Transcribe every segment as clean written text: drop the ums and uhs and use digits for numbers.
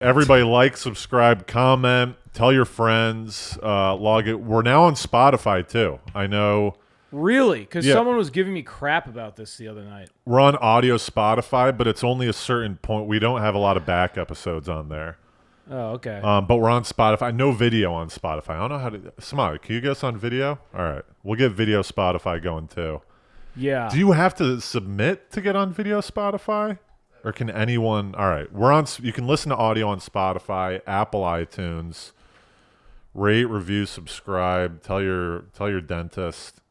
Everybody like, subscribe, comment, tell your friends, log it. We're now on Spotify too. I know. Really? Because someone was giving me crap about this the other night. We're on audio Spotify, but it's only a certain point. We don't have a lot of back episodes on there. Oh, okay. But we're on Spotify. No video on Spotify. I don't know how to. Smiley, can you get us on video? All right. We'll get video Spotify going too. Yeah. Do you have to submit to get on video Spotify? Or can anyone? All right. We're on. You can listen to audio on Spotify, Apple iTunes. Rate, review, subscribe. Tell your dentist.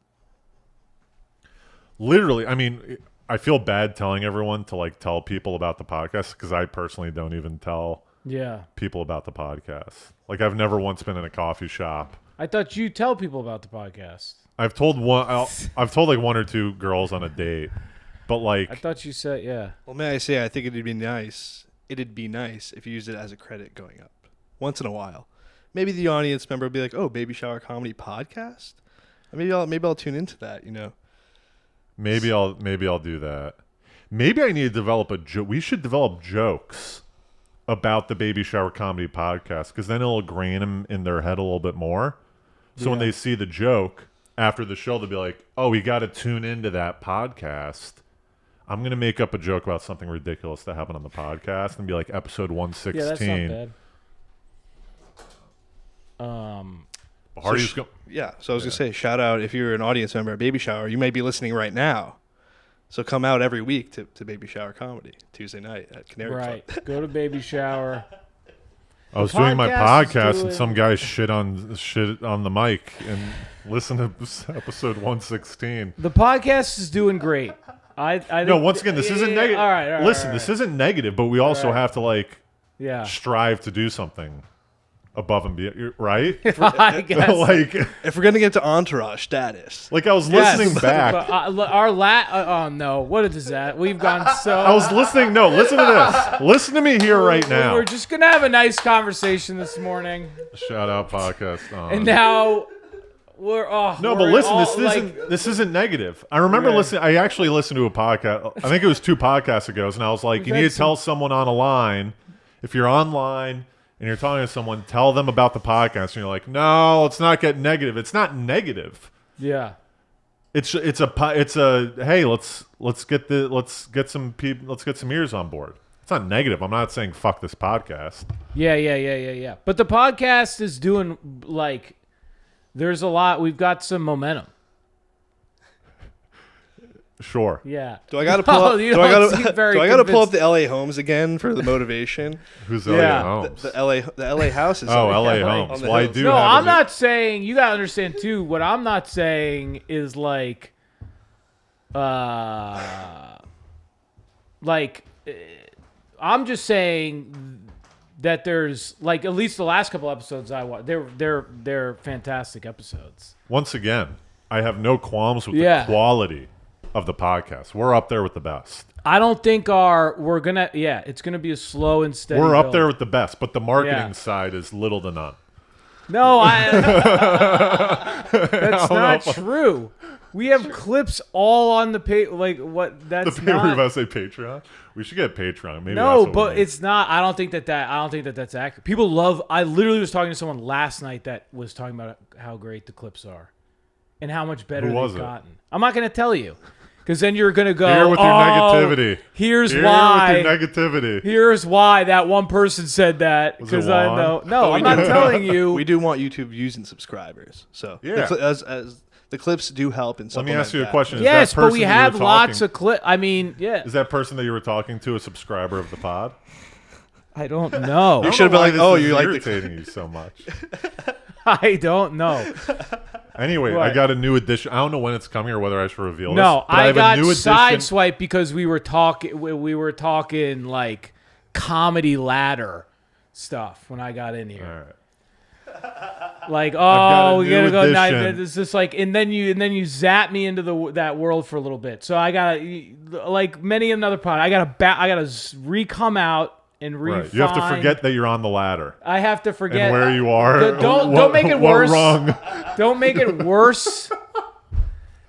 Literally, I mean, I feel bad telling everyone to like tell people about the podcast because I personally don't even tell people about the podcast. Like I've never once been in a coffee shop. I thought you tell people about the podcast. I've told like one or two girls on a date, but like I thought you said Well, may I say, I think it'd be nice if you used it as a credit going up once in a while. Maybe the audience member will be like, "Oh, Baby Shower Comedy Podcast." Maybe I'll tune into that. You know. Maybe I'll do that. Maybe I need to develop a joke. We should develop jokes about the Baby Shower Comedy Podcast because then it'll ingrain them in their head a little bit more. So when they see the joke after the show, they'll be like, "Oh, we got to tune into that podcast." I'm gonna make up a joke about something ridiculous that happened on the podcast and be like episode 116. Yeah, that's not bad. So I was gonna say, shout out if you're an audience member at Baby Shower, you may be listening right now. So come out every week to Baby Shower Comedy Tuesday night at Canary Club. Right. Go to Baby Shower. I was doing my podcast and some guy shit on the mic and listen to episode 116. The podcast is doing great. No, once again, this isn't negative. All right. Listen, this isn't negative, but we also have to like strive to do something above and beyond, right? I guess. Like, if we're gonna get to Entourage status, like I was listening back. Oh no! What is that? We've gone so. I was listening. No, listen to this. Listen to me here right now. We're just gonna have a nice conversation this morning. Shout out podcast. And now we're no, but listen. This isn't negative. I remember listening. I actually listened to a podcast. I think it was 2 podcasts ago, and I was like, you need to tell someone on a line. If you're online and you're talking to someone, tell them about the podcast. And you're like, no, let's not get negative. It's not negative. Yeah. It's a hey, let's get some ears on board. It's not negative. I'm not saying fuck this podcast. Yeah. But the podcast is doing like there's a lot. We've got some momentum. Sure. Yeah. Do I got to pull up? Do I got to pull up the LA Homes again for the motivation? Who's LA Homes? The LA houses. Oh, LA Homes. Well, I do. No, I'm not saying. You gotta understand too. What I'm not saying is like, I'm just saying that there's like at least the last couple episodes I watched. They're fantastic episodes. Once again, I have no qualms with the quality of the podcast. We're up there with the best. I don't think it's gonna be a slow and steady. We're up build. there with the best, but the marketing side is little to none. No, that's not true. We have clips all on the page. Like what? That's the not. We're about to say Patreon. We should get Patreon. Maybe no, that's but it's not. I don't think that's accurate. People love. I literally was talking to someone last night that was talking about how great the clips are, and how much better they've gotten. I'm not going to tell you. Because then you're going to go, Here with your negativity. Here's why. With your negativity. Here's why that one person said that. Because I know. No, I'm not telling you. We do want YouTube views and subscribers. So as the clips do help in some. Let me ask you a question. Yes, but we have lots of clips. I mean, yeah. Is that person that you were talking to a subscriber of the pod? I don't know. You should have been like, oh, you like irritating you so much. I don't know. Anyway, I got a new edition. I don't know when it's coming or whether I should reveal this. No, I got sideswiped because we were talking like comedy ladder stuff when I got in here. All right. Like, oh, we gotta go night. It's just like, and then you zap me into that world for a little bit. So I gotta, like many another pod, I gotta re-come out. And refine. Right. You have to forget that you're on the ladder. I have to forget and where you are. Don't make it worse. Wrong? Don't make it worse.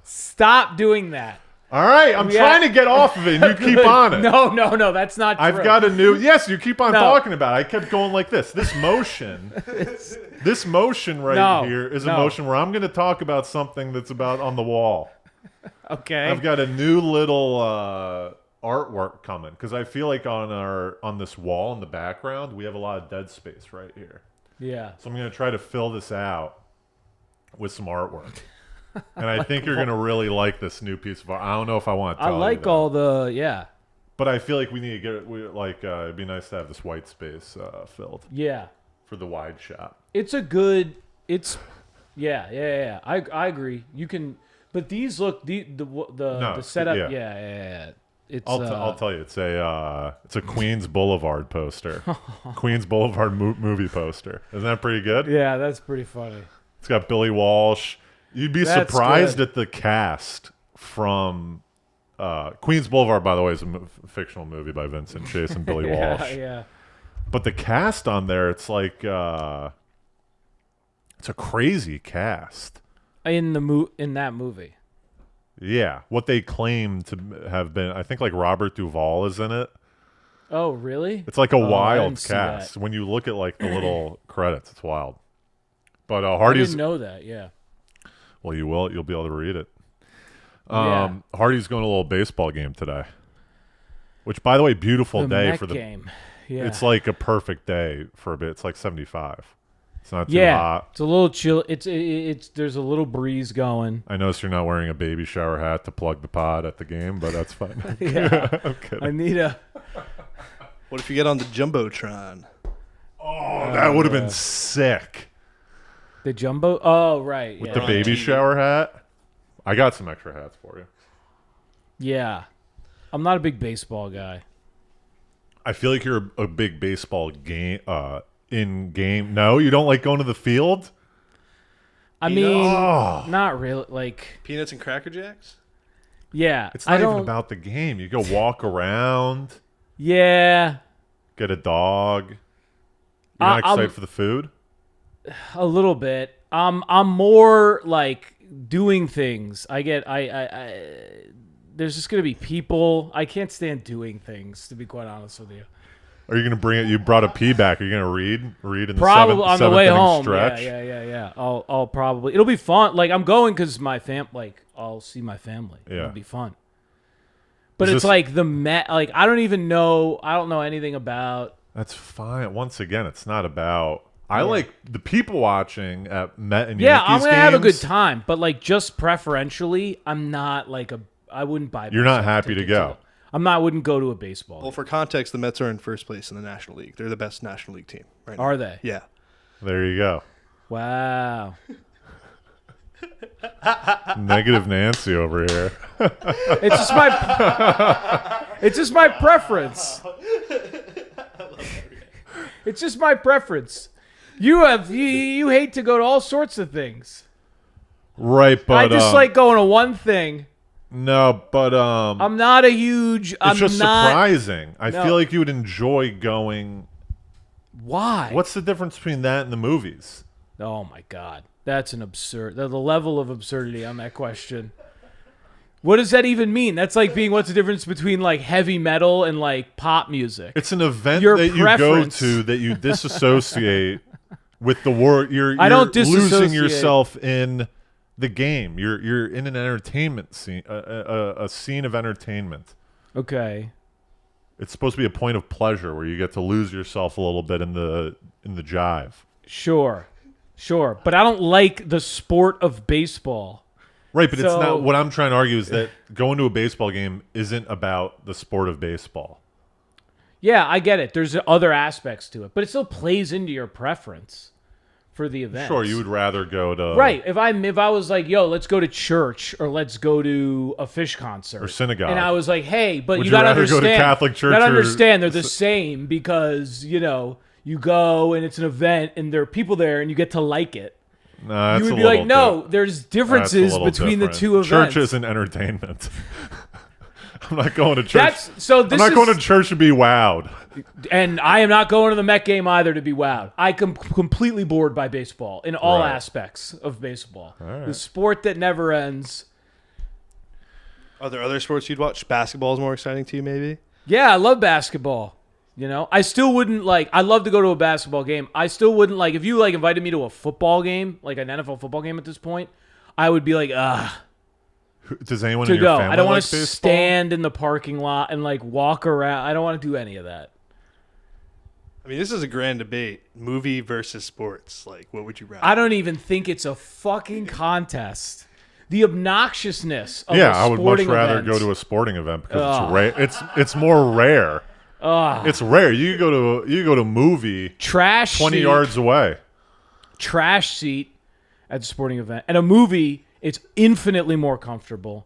Stop doing that. All right, I'm trying to get off of it, and you keep on it. No, that's not true. I've got a new. Yes, you keep on talking about it. I kept going like this. This motion right here is a motion where I'm going to talk about something that's about on the wall. Okay. I've got a new little artwork coming because I feel like on this wall in the background we have a lot of dead space right here. Yeah. So I'm going to try to fill this out with some artwork. And I think you're going to really like this new piece of art. I don't know if I want to tell you. I like all the, yeah. But I feel like we need to get it'd be nice to have this white space filled. Yeah. For the wide shot. Yeah. I agree. You can, but these look, the setup, yeah. I'll tell you, it's a Queens Boulevard poster. Queens Boulevard movie poster. Isn't that pretty good? Yeah, that's pretty funny. It's got Billy Walsh. You'd be surprised at the cast from Queens Boulevard, by the way, is a fictional movie by Vincent Chase and Billy Walsh. Yeah. But the cast on there, it's like it's a crazy cast. In that movie. Yeah, what they claim to have been, I think like Robert Duvall is in it. Oh, really? It's like a wild cast. When you look at like the little credits, it's wild. But Hardy's. I didn't know that. Yeah. Well, you will. You'll be able to read it. Hardy's going to a little baseball game today. Which, by the way, beautiful day for the game. Yeah. It's like a perfect day for a bit. It's like 75. It's not too hot. It's a little chill. It's there's a little breeze going. I notice you're not wearing a baby shower hat to plug the pod at the game, but that's fine. Yeah. I'm kidding. I need a. What if you get on the Jumbotron? Oh, that would have been sick. The jumbo? Oh, right. With the baby shower hat? I got some extra hats for you. Yeah. I'm not a big baseball guy. I feel like you're a big baseball game in-game. No, you don't like going to the field? I mean, not really. Like Peanuts and Cracker Jacks? Yeah. It's not even about the game. You go walk around. Yeah. Get a dog. You're not excited for the food? A little bit. I'm more like doing things. There's just gonna be people. I can't stand doing things, to be quite honest with you. Are you gonna bring it? You brought a pee back. Are you gonna read in the probably on the way home? Stretch? Yeah. I'll probably. It'll be fun. Like I'm going because I'll see my family. Yeah. It'll be fun. But it's like like I don't even know. I don't know anything about. That's fine. Once again, it's not about. I like the people watching at Met and Yankees I'm gonna have a good time, but like just preferentially, I'm not like I wouldn't buy. You're not happy to go. Wouldn't go to a baseball. Well, for context, the Mets are in first place in the National League. They're the best National League team right now. Are they? Yeah. There you go. Wow. Negative Nancy over here. It's just my preference. It's just my preference. You hate to go to all sorts of things. Right, but I just like going to one thing. No, but I'm not a huge. It's just surprising. I feel like you would enjoy going. Why? What's the difference between that and the movies? Oh my God, that's an absurd. The level of absurdity on that question. What does that even mean? That's like being what's the difference between like heavy metal and like pop music? It's an event that you go to that you disassociate with the word. You're losing yourself in the game. You're in an entertainment scene, a scene of entertainment. Okay. It's supposed to be a point of pleasure where you get to lose yourself a little bit in the jive. Sure, but I don't like the sport of baseball. Right, but it's not. What I'm trying to argue is that going to a baseball game isn't about the sport of baseball. Yeah, I get it. There's other aspects to it, but it still plays into your preference for the event. Sure, you would rather go to right. If I was like, yo, let's go to church or let's go to a Fish concert or synagogue, and I was like, hey, but would you gotta understand. Go to Catholic church. You gotta understand they're the same because you go and it's an event and there are people there and you get to like it. Nah, you would be like, no, there's differences between the two events. Church isn't entertainment. I'm not going to church. I'm not going to church to be wowed. And I am not going to the Met game either to be wowed. I am completely bored by baseball in all aspects of baseball. Right. The sport that never ends. Are there other sports you'd watch? Basketball is more exciting to you, maybe? Yeah, I love basketball. You know, I still wouldn't like. I love to go to a basketball game. I still wouldn't like if you like invited me to a football game, like an NFL football game. At this point, I would be like, Does anyone to in your go. family I don't like want to baseball? stand in the parking lot and like walk around. I don't want to do any of that. I mean, this is a grand debate. Movie versus sports. Like, what would you rather? I don't even think it's a fucking contest. The obnoxiousness of Yeah, a I would much sporting rather event. go to a sporting event because it's rare. It's more rare. It's rare. You go to movie trash 20 seat, yards away. trash seat at a sporting event. At a movie, it's infinitely more comfortable.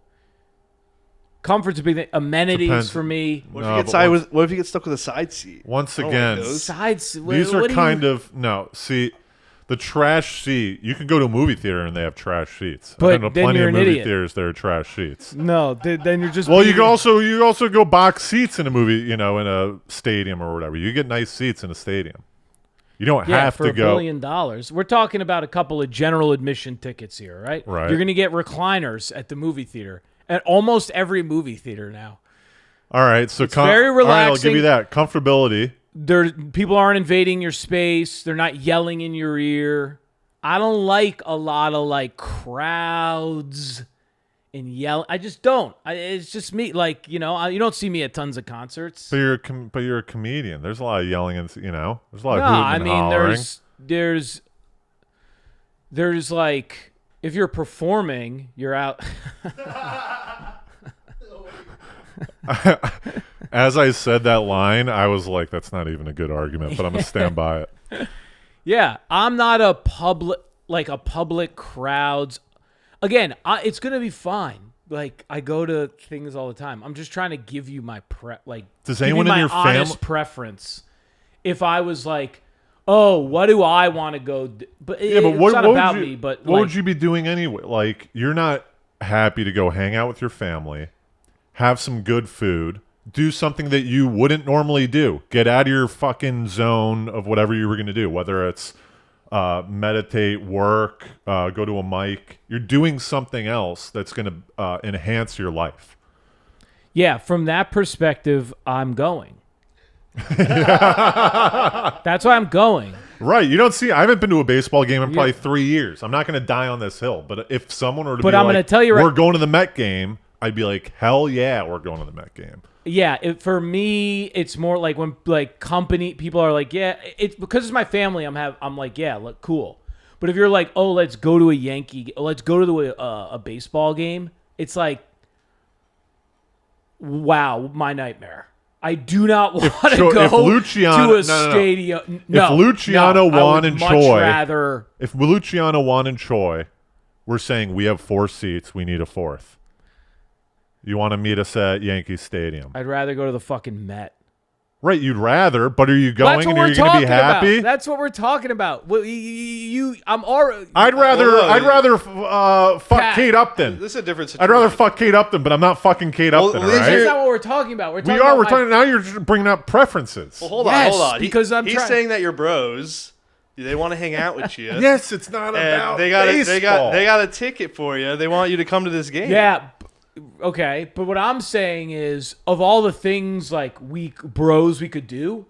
Comfort's a big thing. Amenities Depends. for me. What No, if, but what if you get stuck with a side seat? Once I don't again, like those. Sides. these are kind of no. See, the trash seat. You can go to a movie theater and they have trash seats. But I've been to then plenty you're of an movie idiot. theaters that are trash seats. No, then you're just. Well, you being- can also go box seats in a movie. You know, in a stadium or whatever. You get nice seats in a stadium. You don't Yeah, have for to $1 go. billion. We're talking about a couple of general admission tickets here, right? Right. You're going to get recliners at the movie theater. At almost every movie theater now. All right, so very All right, I'll give relaxing. you that comfortability. People aren't invading your space. They're not yelling in your ear. I don't like a lot of like crowds and yell. I just don't. It's just me. Like, you know, you don't see me at tons of concerts. But you're a comedian. There's a lot of yelling and there's a lot No, of hooting I and mean hollering. there's like if you're performing, you're out. As I said that line, I was like, that's not even a good argument, but I'm gonna stand by it. Yeah, I'm not a public crowds. Again, it's gonna be fine. Like I go to things all the time. I'm just trying to give you my Does give you anyone in my your honest family? preference. If I was like, oh, what do I want to go? But Yeah, but it's what, not what about would you, me. But what like, would you be doing anyway? Like, you're not happy to go hang out with your family, have some good food, do something that you wouldn't normally do. Get out of your fucking zone of whatever you were gonna do, whether it's meditate, work, go to a mic. You're doing something else that's gonna enhance your life. Yeah, from that perspective, I'm going. That's why I'm going. Right. You don't see. I haven't been to a baseball game in probably 3 years. I'm not going to die on this hill. But if someone were to But be I'm like, gonna tell you right- we're going to the Met game, I'd be like, hell yeah, we're going to the Met game. Yeah, for me, it's more like when like company people are like, yeah, it's because it's my family. I'm like, yeah, look, cool. But if you're like, oh, let's go to let's go to a baseball game, it's like, wow, my nightmare. I do not want to so- go if Luciano- to a no, no, no. stadium. No, Luciano no, I won would in much Troy- rather. If Luciano won in Choi, we're saying we have 4 seats. We need a 4th. You want to meet us at Yankee Stadium. I'd rather go to the fucking Met. Right. You'd rather, but are you going That's what and are we're you going to be talking about. happy? That's what we're talking about. Well, I'm already. I'd rather fuck Pat, Kate Upton. This is a different I'd situation. rather fuck Kate Upton, but I'm not fucking Kate Upton, Liz, all right? That's not what we're talking about. We're talking We are. about We're my- talking now. You're just bringing up preferences. Well, hold Yes, on, hold on. because he's trying- saying that you're bros. They want to hang out with you. Yes, it's not about And they got baseball. they got a ticket for you. They want you to come to this game. Yeah. Okay, but what I'm saying is, of all the things like we could do,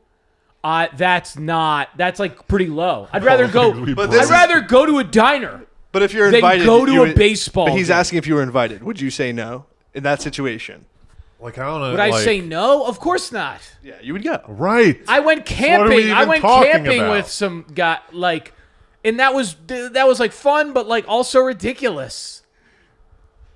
that's like pretty low. I'd rather go. But I'd this is- rather go to a diner. But if you're Then invited, go to you a would- baseball But he's game. asking if you were invited. Would you say no in that situation? Like, I don't know. Would I like- say no? Of course not. Yeah, you would go. Right. I went what are we camping. I even went talking camping about? with some guy, like, and that was like fun, but like also ridiculous.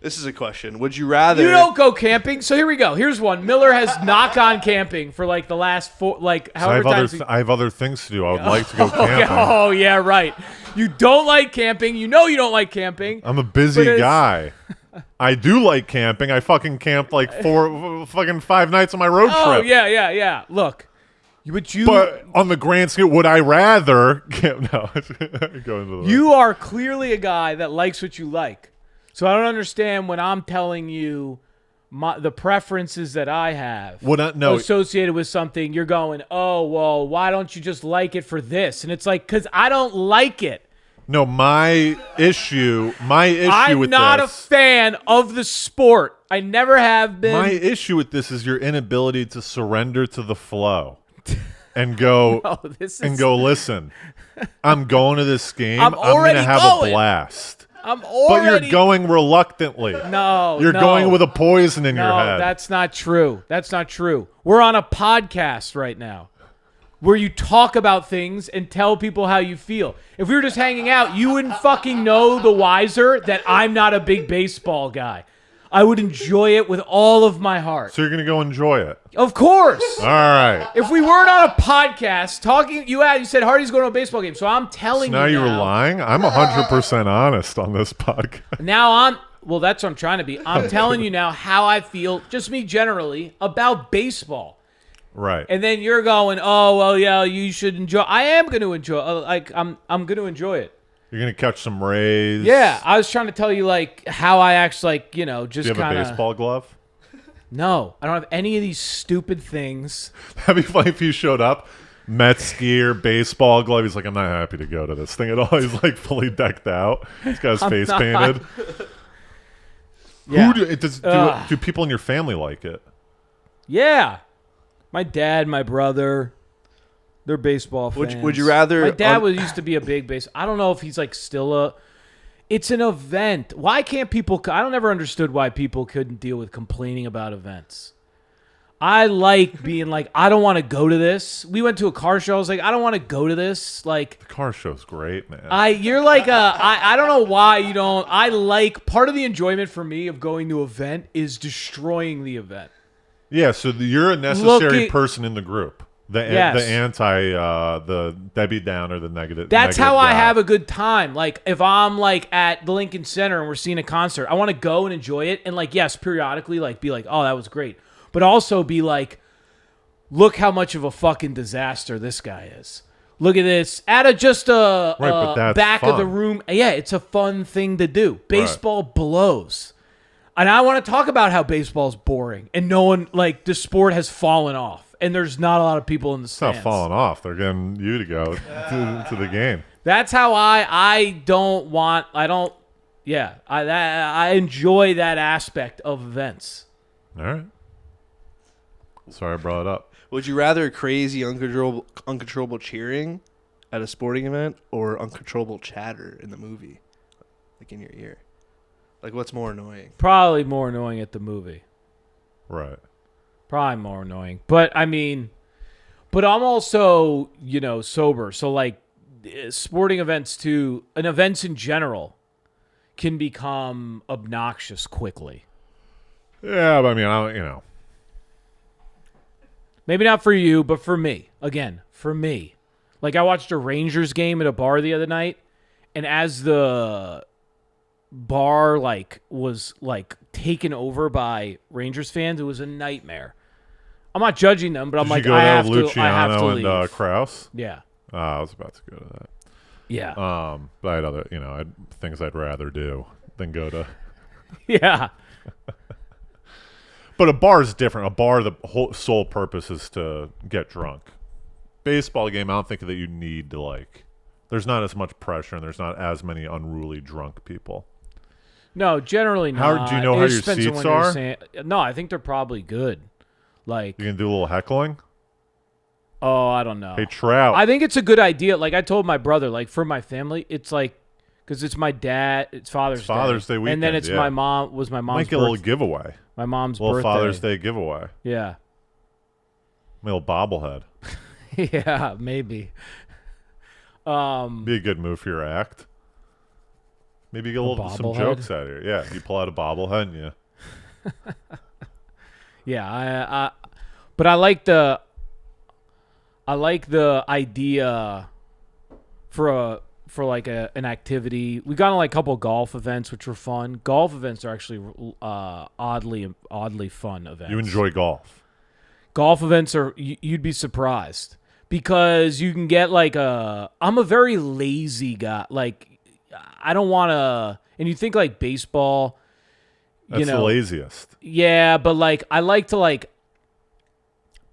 This is a question. Would you rather? You don't go camping, so here we go. Here's one. Miller has not gone camping for like the last however times. I have other things to do. I would like to go camping. Oh yeah, right. You don't like camping. You know you don't like camping. I'm a busy But it's- guy. I do like camping. I fucking camped like 5 nights on my road Oh trip. yeah. Look, but you But on the grand scale, would I rather camp? No, go into the you are clearly a guy that likes what you like. So I don't understand when I'm telling you the preferences that I have no. associated with something. You're going, oh well, why don't you just like it for this? And it's like, because I don't like it. No, my issue I'm with not a this. fan of the sport. I never have been. My issue with this is your inability to surrender to the flow and go listen. I'm going to this game. I'm going to have a blast. But you're going reluctantly. No, you're going with a poison in your head. No, that's not true. That's not true. We're on a podcast right now where you talk about things and tell people how you feel. If we were just hanging out, you wouldn't fucking know the wiser that I'm not a big baseball guy. I would enjoy it with all of my heart. So you're going to go enjoy it? Of course. All right. If we weren't on a podcast talking, you said Hardy's going to a baseball game. So I'm telling so you now. Now you're lying? I'm 100% honest on this podcast. Well, that's what I'm trying to be. I'm telling you now how I feel, just me generally, about baseball. Right. And then you're going, oh, well, yeah, you should enjoy. I am going to enjoy. I'm going to enjoy it. You're going to catch some rays. Yeah, I was trying to tell you, how I actually, just kind of... Do you have a baseball glove? No, I don't have any of these stupid things. That'd be funny if you showed up, Mets gear, baseball glove. He's like, I'm not happy to go to this thing at all. He's fully decked out. He's got his face painted. Yeah. Do people in your family like it? Yeah. My dad, my brother... They're baseball fans. Would you rather... My dad used to be a big base. I don't know if he's still a... It's an event. Why can't people... I don't ever understood why people couldn't deal with complaining about events. I like being I don't want to go to this. We went to a car show. I was like, I don't want to go to this. The car show's great, man. You're I don't know why you don't... part of the enjoyment for me of going to an event is destroying the event. Yeah, so you're a necessary person in the group. The Debbie Downer, the negative. That's negative how guy. I have a good time. If I'm at the Lincoln Center and we're seeing a concert, I want to go and enjoy it. And yes, periodically be oh, that was great. But also be look how much of a fucking disaster this guy is. Look at this. Out of just a back of the room. Yeah, it's a fun thing to do. Baseball blows. And I want to talk about how baseball's boring and no one the sport has fallen off. And there's not a lot of people in the stands. It's not falling off. They're getting you to go to the game. That's how I enjoy that aspect of events. All right. Sorry I brought it up. Would you rather crazy, uncontrollable cheering at a sporting event or uncontrollable chatter in the movie? In your ear? What's more annoying? Probably more annoying at the movie. Right. Probably more annoying. But, but I'm also, sober. So, sporting events, too, and events in general can become obnoxious quickly. Yeah, but I don't. Maybe not for you, but for me. Again, for me. I watched a Rangers game at a bar the other night, and as the bar, was, taken over by Rangers fans, it was a nightmare. I'm not judging them, but I'm Did you go I there have with to. I have to leave. and Krause. Yeah. I was about to go to that. Yeah. But I had other, I had things I'd rather do than go to. Yeah. But a bar is different. A bar, the whole sole purpose is to get drunk. Baseball game, I don't think that you need to There's not as much pressure, and there's not as many unruly drunk people. No, generally not. Do you know how your seats are? No, I think they're probably good. You can do a little heckling? Oh, I don't know. Hey, Trout. I think it's a good idea. I told my brother, for my family, it's because it's my dad, it's Father's Day weekend, and then it's my mom's Might get a little giveaway. My mom's little birthday. Father's Day giveaway. Yeah. My little bobblehead. Yeah, maybe. Be a good move for your act. Maybe get some jokes out of here. Yeah, you pull out a bobblehead and you... Yeah, but I like the idea for an activity. We got on a couple golf events, which were fun. Golf events are actually oddly fun events. You enjoy golf? Golf events are you'd be surprised because you can get I'm a very lazy guy. I don't want to, and you think baseball. That's the laziest. Yeah, but I like to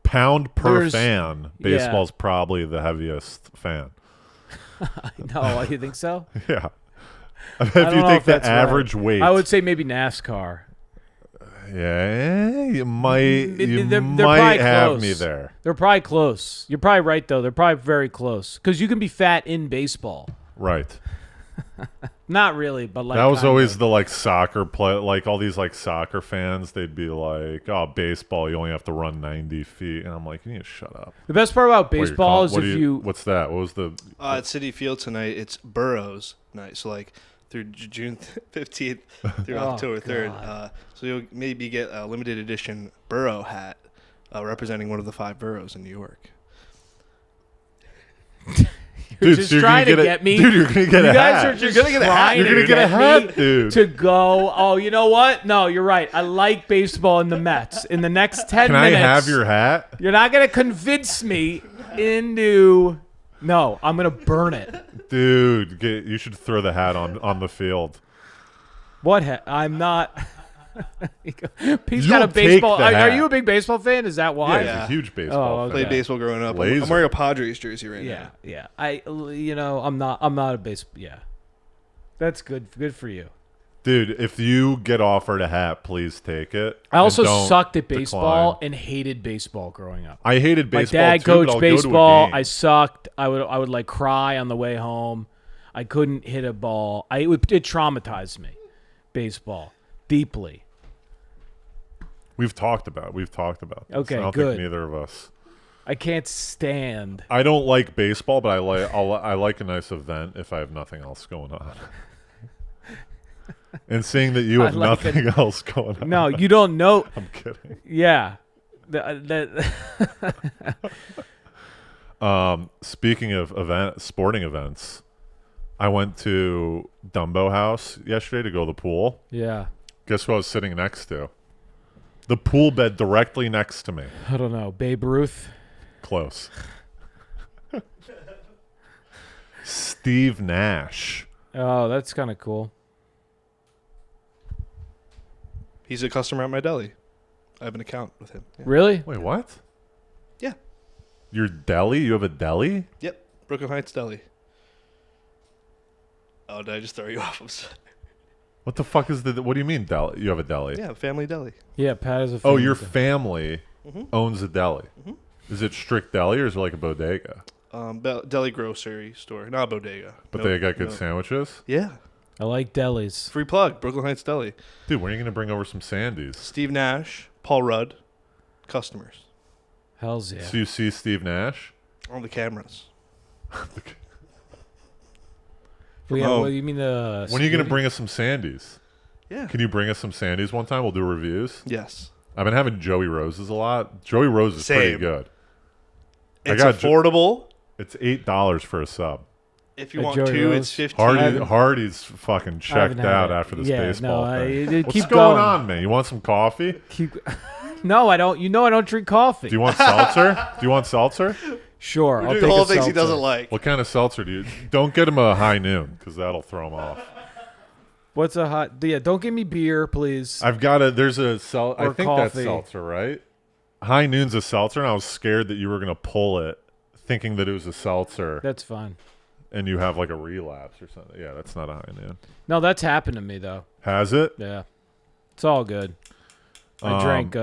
pound per fan. Baseball's probably the heaviest fan. No, you think so? Yeah. If I don't you know take if the that's average right. weight, I would say maybe NASCAR. yeah, you might They're might probably have close. me there. They're probably close. You're probably right though. They're probably very close because you can be fat in baseball. Right. Not really, but like That was kind always of. the like soccer play, like all these like soccer fans. They'd be like, "Oh, baseball, you only have to run 90 feet," and I'm like, "You need to shut up." The best part about What are you baseball call- is what if do you What's that? What was the? At City Field tonight, it's Burrows night. So like through June 15th through Oh, October 3rd. God. So you'll maybe get a limited edition Burrow hat representing one of the 5 boroughs in New York. You're Dude, just so you're trying gonna to get get me. Dude, you're gonna get You a guys hat. are just You're gonna get a hat. trying You're to gonna get a get hat, me dude. to go. Oh, you know what? No, you're right. I like baseball in the Mets. In the next 10 Can I minutes, have your hat? You're not gonna convince me into. No, I'm gonna burn it. Dude, you should throw the hat on the field. What? I'm not. He's You got a don't take baseball. the Are hat. you a big baseball fan? Is that Yeah, why? he's Yeah. a huge baseball Oh, fan. okay. Played baseball growing up. Laser. I'm wearing a Padres jersey right Yeah, now. yeah. I'm not a base. Yeah, that's good. Good for you. Dude, if you get offered a hat, please take it. I also and don't sucked at baseball decline. and hated baseball growing up. I hated baseball. My dad too, but I'll coached go to a baseball. game. I sucked. I would like cry on the way home. I couldn't hit a ball. It traumatized me. Baseball deeply. We've talked about this. Okay, I don't good. think neither of us. I can't stand. I don't like baseball, but I like a nice event if I have nothing else going on. And seeing that you I have like nothing else going on. No, you don't know. I'm kidding. Yeah. Speaking of sporting events, I went to Dumbo House yesterday to go to the pool. Yeah. Guess who I was sitting next to? The pool bed directly next to me. I don't know. Babe Ruth. Close. Steve Nash. Oh, that's kind of cool. He's a customer at my deli. I have an account with him. Yeah. Really? Wait, what? Yeah. Your deli? You have a deli? Yep. Brooklyn Heights Deli. Oh, did I just throw you off? I'm sorry. What the fuck is the? What do you mean deli? You have a deli? Yeah, family deli. Yeah, Pat is a. Oh, fan. your family Mhm. owns a deli. Is it strict deli or is it like a bodega? Deli grocery store, not a bodega. But Nope, they got good nope. sandwiches? Yeah. I like delis. Free plug, Brooklyn Heights Deli. Dude, when are you going to bring over some Sandies? Steve Nash, Paul Rudd, customers Hell's yeah. So you see Steve Nash? on the cameras. Well, yeah, home. what do you mean the? When are you going to bring us some Sandies? Yeah. Can you bring us some Sandies one time? We'll do reviews. Yes. I've been having Joey Roses a lot. Joey Rose is pretty Same. good. It's got affordable. It's $8 for a sub. If you A want Joey 2, Rose? it's 15. Hardy's fucking checked out after this baseball thing. Keep What's going going on, man? You want some coffee? No, I don't. You know I don't drink coffee. Do you want seltzer? Do you want seltzer? Sure, We're I'll doing take all a things he seltzer. doesn't like. What kind of seltzer do you? Don't get him a high noon because that'll throw him off. What's a hot? Yeah, don't give me beer, please. I've got a. There's a I Or think that's coffee. seltzer, right? High noon's a seltzer, and I was scared that you were gonna pull it, thinking that it was a seltzer, That's fine. and you have like a relapse or something. Yeah, that's not a high noon. No, that's happened to me though. Has it? Yeah, it's all good. I Um, drank.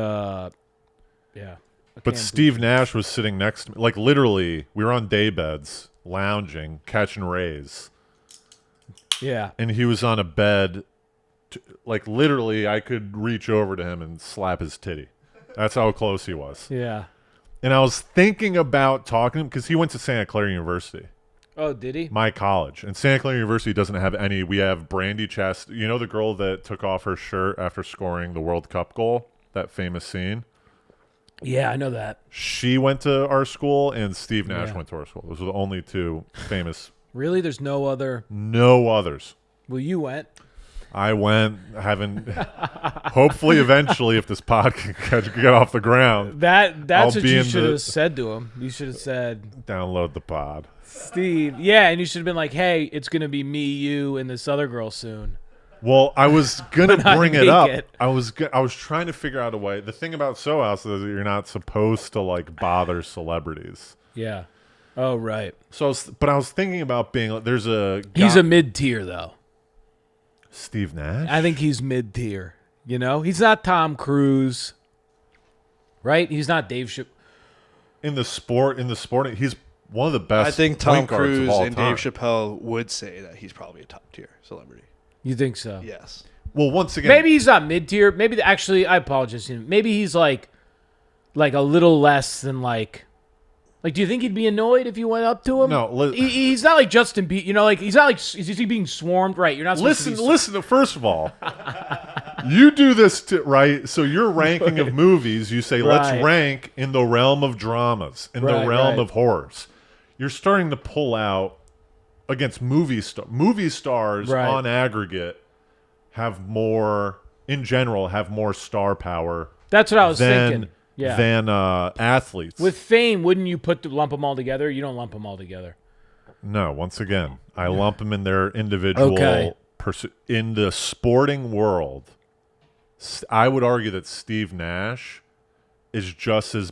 Yeah. I But can't Steve Nash was sitting next to me. Like literally, we were on day beds, lounging, catching rays, Yeah. and he was on a bed. Like literally, I could reach over to him and slap his titty. That's how close he was. Yeah. And I was thinking about talking to him because he went to Santa Clara University, Oh, did he? my college. And Santa Clara University doesn't have any. We have Brandy Chast. You know the girl that took off her shirt after scoring the World Cup goal? That famous scene? Yeah, I know that. She went to our school, and Steve Nash Yeah. went to our school. Those were the only two famous. Really? There's no other. No others. Well, you went. I went, haven't. Hopefully, eventually, if this pod can get off the ground, That's I'll what be you in should the- have said to him. You should have said, download the pod. Steve. Yeah, and you should have been like, hey, it's gonna be me, you, and this other girl soon. Well, I was gonna But not bring it make up. it. I was trying to figure out a way. The thing about So House is that you're not supposed to like bother celebrities. Yeah. Oh, right. So, I was thinking about being. There's a. He's a mid-tier, though. Steve Nash. I think he's mid-tier. You know, he's not Tom Cruise, right? He's not Dave In the sport, he's one of the best. I think Tom point guards of Cruise all and time. Dave Chappelle would say that he's probably a top tier celebrity. You think so? Yes. Well, once again, Maybe he's not mid-tier. Maybe actually, I apologize. Maybe he's like a little less than like. Like, do you think he'd be annoyed if you went up to him? No, he's not like Justin Bieber. You know, like he's not like is he being swarmed? Right? You're not. Listen. First of all, you do this right. So your ranking of movies, you say let's Right. rank in the realm of dramas, in the realm of horrors. You're starting to pull out against movie stars Right. on aggregate have more star power. That's what I was than, thinking. Yeah. Than athletes. With fame, wouldn't you lump them all together? You don't lump them all together. No, once again, I lump them in their individual Okay. in the sporting world. I would argue that Steve Nash is just as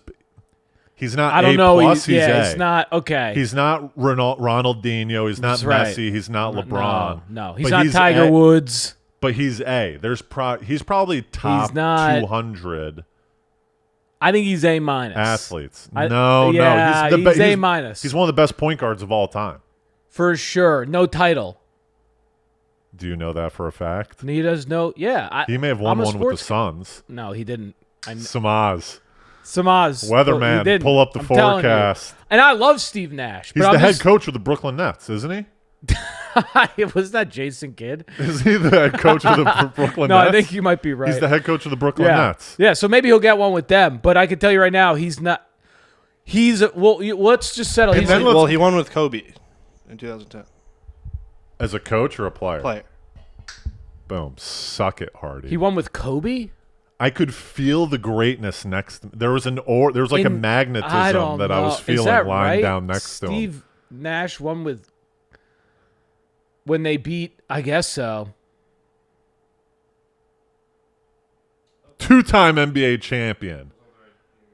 he's not I don't A know. plus, he's A. It's not okay. He's not Ronaldinho, he's not That's right. Messi, he's not LeBron. No, he's But not Tiger Woods. But he's A. He's probably top He's not- 200 I think he's A minus. athletes. Yeah, No, he's A minus. He's one of the best point guards of all time. For sure. No title. Do you know that for a fact? He does no. Yeah, He may have won one with the Suns. No, he didn't. Samaz. Samaz. Weatherman, he didn't. pull up the I'm telling you. forecast. And I love Steve Nash. He's but the I'm head just, coach of the Brooklyn Nets, isn't he? Was that Jason Kidd? Is he the head coach of the Brooklyn No, Nets? I think you might be right. He's the head coach of the Brooklyn yeah. Nets. Yeah, so maybe he'll get one with them. But I can tell you right now, he's not. Let's just settle. And He's then Well, he won with Kobe in 2010. As a coach or a player? Player. Boom. Suck it, Hardy. he won with Kobe. I could feel the greatness next to me. There was like a magnetism I don't that know. I was Is feeling that lying right? down next to him. Steve Nash won with when they beat. I guess so. Two-time NBA champion.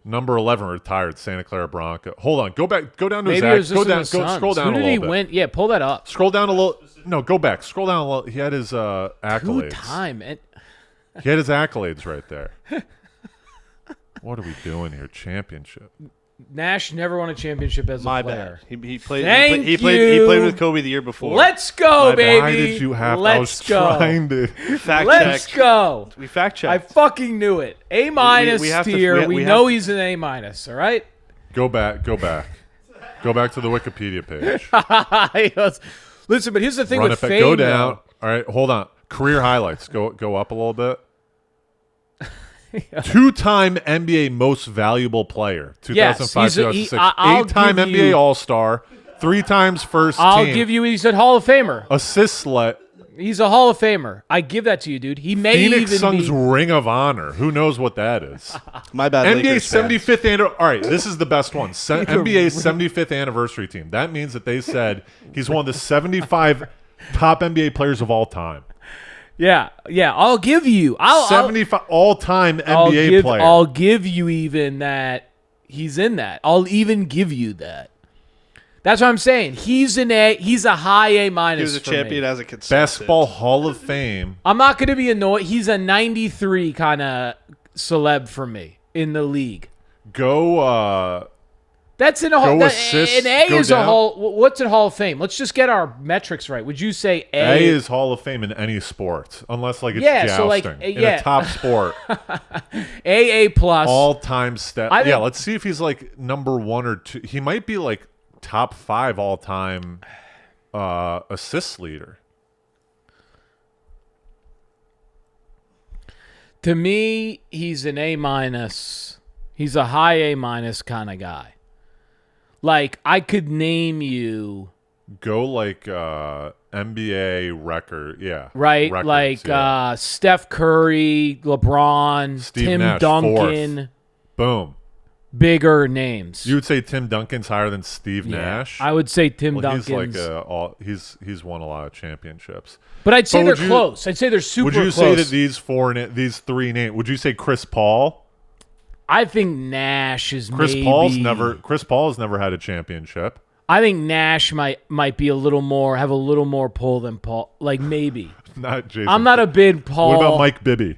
Number 11 retired, Santa Clara Bronco. Hold on. Go down to his Maybe it was Go just down. in the Suns. Scroll down Who a did little he bit. win? Yeah, pull that up. Scroll down a little. No, go back. Scroll down a little. He had his accolades. Two-time. And He had his accolades right there. What are we doing here? Championship. Nash never won a championship as a My player. bad. He played. Thank He played you. with Kobe the year before. Let's go, My bad. baby. Why did you have? Let's I was go. trying to. fact Let's check. go. We fact I checked. fucking knew it. A minus we have to- tier. we We have know to- he's an A minus. All right. Go back. Go back to the Wikipedia page. Listen, but here's the thing Run with it back. fame. Go down. though. All right. Hold on. Career highlights. Go up a little bit. Two-time NBA most valuable player. 2005, he's a- 2006. I'll Eight-time give NBA you- All-Star. 3 times first I'll team. give you. He's a Hall of Famer. Assists let. He's a Hall of Famer. I give that to you, dude. He may Phoenix even Suns be. Ring of Honor. Who knows what that is? My bad. NBA Lakers fans. 75th anniversary. All right, this is the best one. NBA 75th anniversary team. That means that they said he's one of the 75 top NBA players of all time. Yeah. I'll give you. I'll 75 all-time NBA player. I'll give you even that he's in that. I'll even give you that. That's what I'm saying. He's an A. He's a high A minus. He was a for champion me. as a consultant. Basketball Hall of Fame. I'm not going to be annoyed. He's a 93 kind of celeb for me in the league. Go. That's in a hall. Go assists, An A go is down. a hall. What's in Hall of Fame? Let's just get our metrics right. Would you say A? A is Hall of Fame in any sport, unless like it's Yeah, jousting. so, like, in yeah. a top sport. A plus. All-time stat. I think- Yeah, let's see if he's like number 1 or 2. He might be like top 5 all-time assist leader. To me, he's an A minus. He's a high A minus kind of guy. Like, I could name you, Go like NBA record. Yeah. right? Records, like yeah. Steph Curry, LeBron, Steve Tim Nash, Duncan. Boom. Bigger names. You would say Tim Duncan's higher than Steve Nash? I would say Tim Well, Duncan's. he's won a lot of championships. but I'd say But they're would you- close. I'd say they're super Would you close. say that these 3 names? Would you say Chris Paul? I think Nash is Chris maybe. Paul's never had a championship. I think Nash might be have a little more pull than Paul. Like maybe. Not Jason. I'm not a big Paul. What about Mike Bibby?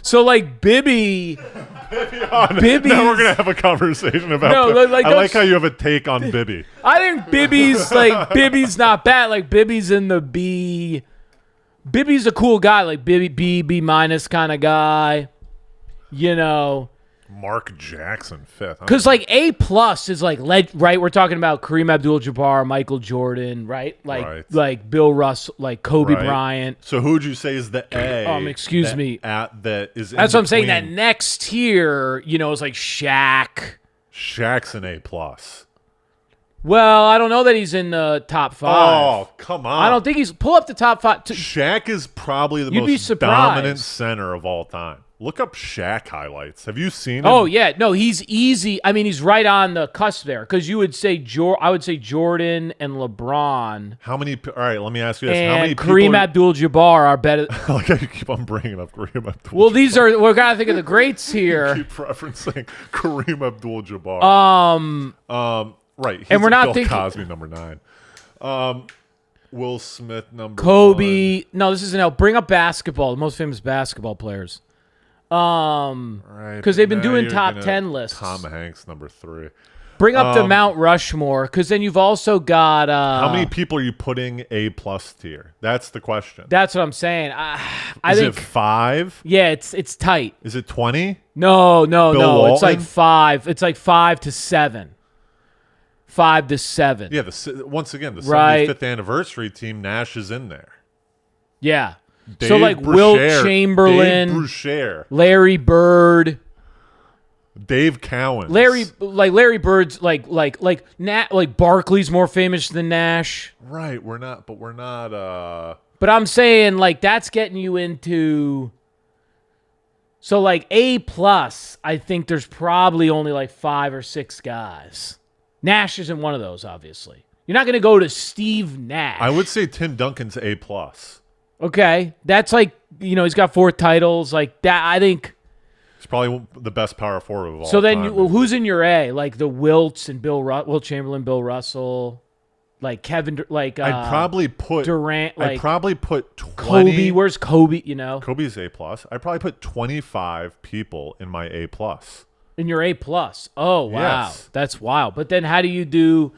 So like Bibby's Now we're gonna have a conversation about. No, like I like how you have a take on Bibby. I think Bibby's not bad. Like Bibby's in the B. Bibby's a cool guy. Like B minus kind of guy. You know. Mark Jackson, 5th. Because like A plus is like right. We're talking about Kareem Abdul-Jabbar, Michael Jordan, right? Like Bill Russell, like Kobe Bryant. So who would you say is the A? Excuse me. That is. That's what I'm saying. That next tier, is like Shaq. Shaq's an A plus. Well, I don't know that he's in the top 5. Oh, come on! I don't think he's pull up the top 5. Shaq is probably the You'd be most surprised. dominant center of all time. Look up Shaq highlights. Have you seen him? Oh yeah, no, he's easy. I mean, he's right on the cusp there because you would say I would say Jordan and LeBron. How many? All right, let me ask you this: And how many Kareem Abdul-Jabbar are better? Like you keep on bringing up Kareem Abdul-Jabbar. Well, we're gotta think of the greats here. Keep referencing Kareem Abdul-Jabbar. Right, he's and we're not Bill thinking Cosby number 9. Will Smith number Kobe. 1. No, this isn't. Bring up basketball. The most famous basketball players. Right, because they've been now doing you're top gonna- 10 lists. Tom Hanks number 3. Bring up the Mount Rushmore, because then you've also got. How many people are you putting A plus tier? That's the question. That's what I'm saying. I Is think. it 5? Yeah, it's tight. Is it 20? No. Bill It's like Walton? 5. It's like 5 to 7. 5 to 7. Yeah. Once again, the Right. 75th anniversary team. Nash is in there. Yeah. Dave So like Bruchere, Wilt Chamberlain, Dave Bruchere, Larry Bird, Dave Cowan, Larry Bird's like Barkley's more famous than Nash. Right. We're not. But I'm saying like that's getting you into. So like A plus, I think there's probably only like 5 or 6 guys. Nash isn't one of those, obviously. You're not going to go to Steve Nash. I would say Tim Duncan's A plus. Okay, that's like he's got 4 titles like that. I think. He's probably the best power forward of all. So then, time. who's in your A? Like the Wilts and Wilt Chamberlain, Bill Russell, like Kevin, like I'd probably put Durant. Like I'd probably put 20. Kobe. Where's Kobe? Kobe's A plus. I'd probably put 25 people in my A plus. In your A plus. Oh wow, Yes. that's wild. But then how do you do?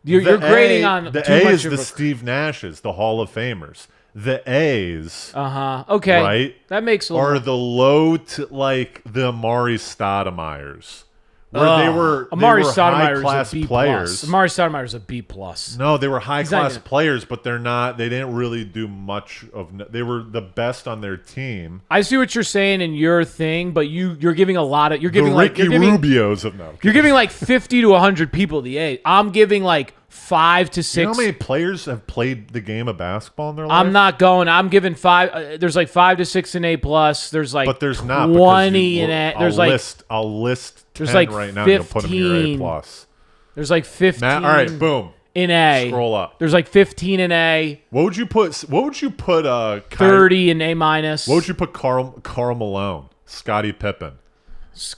You're grading on the too A much is of the Steve Nashes, the Hall of Famers. The A's, Okay, right, that makes a little. are the low to like the Amari Stoudemires, where they were high class players. Amari Stoudemire's a B plus. No, they were high class gonna- players, but they're not. They didn't really do much of. They were the best on their team. I see what you're saying in your thing, but you're giving a lot of. You're The giving Ricky Rubios of no. You're giving like 50 to 100 people the A. I'm giving like 5 to 6. You know how many players have played the game of basketball in their life? I'm not going. I'm giving 5. There's like 5 to 6 in A plus. There's like But there's not 20 in A. There's like I'll list 10 there's like right now. And you'll put them in your A 15. plus. there's like 15. Matt, all right, boom. In A. Scroll up. There's like 15 in A. What would you put? 30 in A minus. What would you put? Karl Malone, Scottie Pippen,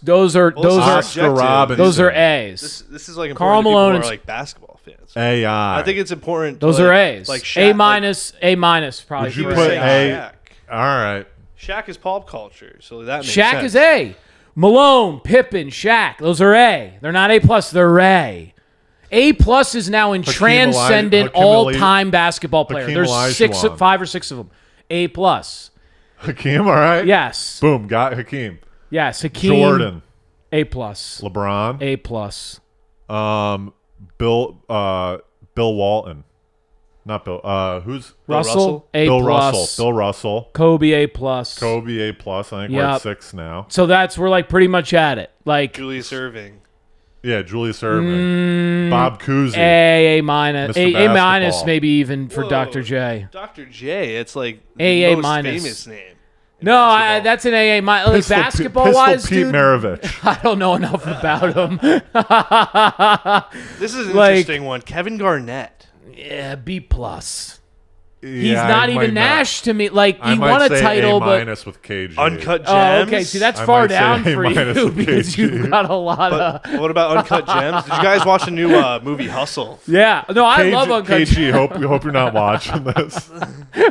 Those are Oscar subjective. Robinson. those are A's. This is like Karl important to people Malone who and- are like basketball fans. AI. I think it's important. Those to, are like, A's. Like A Shaq, minus. A minus probably. Would you Like, put saying A? Shaq. All right. Shaq is pop culture, so that makes Shaq sense. is A. Malone, Pippen, Shaq. Those are A. They're not A plus. They're A. A plus is now in transcendent Hakeem all-time basketball player. Hakeem There's Olajuwon. 5 or 6 of them. A plus. Hakeem, all right. Yes. Boom, got Hakeem. Yes. Hakeem. Jordan, A plus. LeBron, A plus. Bill Walton, not Bill. Who's Russell. A Bill plus. Russell? Bill Russell. Kobe. A plus. Kobe A plus. I think we're Yep. at 6 now. So we're like pretty much at it. Like Julius Irving. Yeah, Julius Irving, Bob Cousy. A minus. Mr. A minus Basketball. maybe even for Whoa. Dr. J. Dr. J. It's like A the most minus. famous name. in No, basketball. that's an AA minus. Like Pistol basketball wise, Pete dude. Maravich. I don't know enough about him. This is an like- interesting one. Kevin Garnett. Yeah, B plus. He's not even Nash to me. Like he won a title, but A- with KG. Uncut Gems. Oh, okay. See, that's far down for you with because KG. you've got a lot of. What about Uncut Gems? Did you guys watch the new movie Hustle? Yeah, no, I love Uncut KG, hope you're not watching this.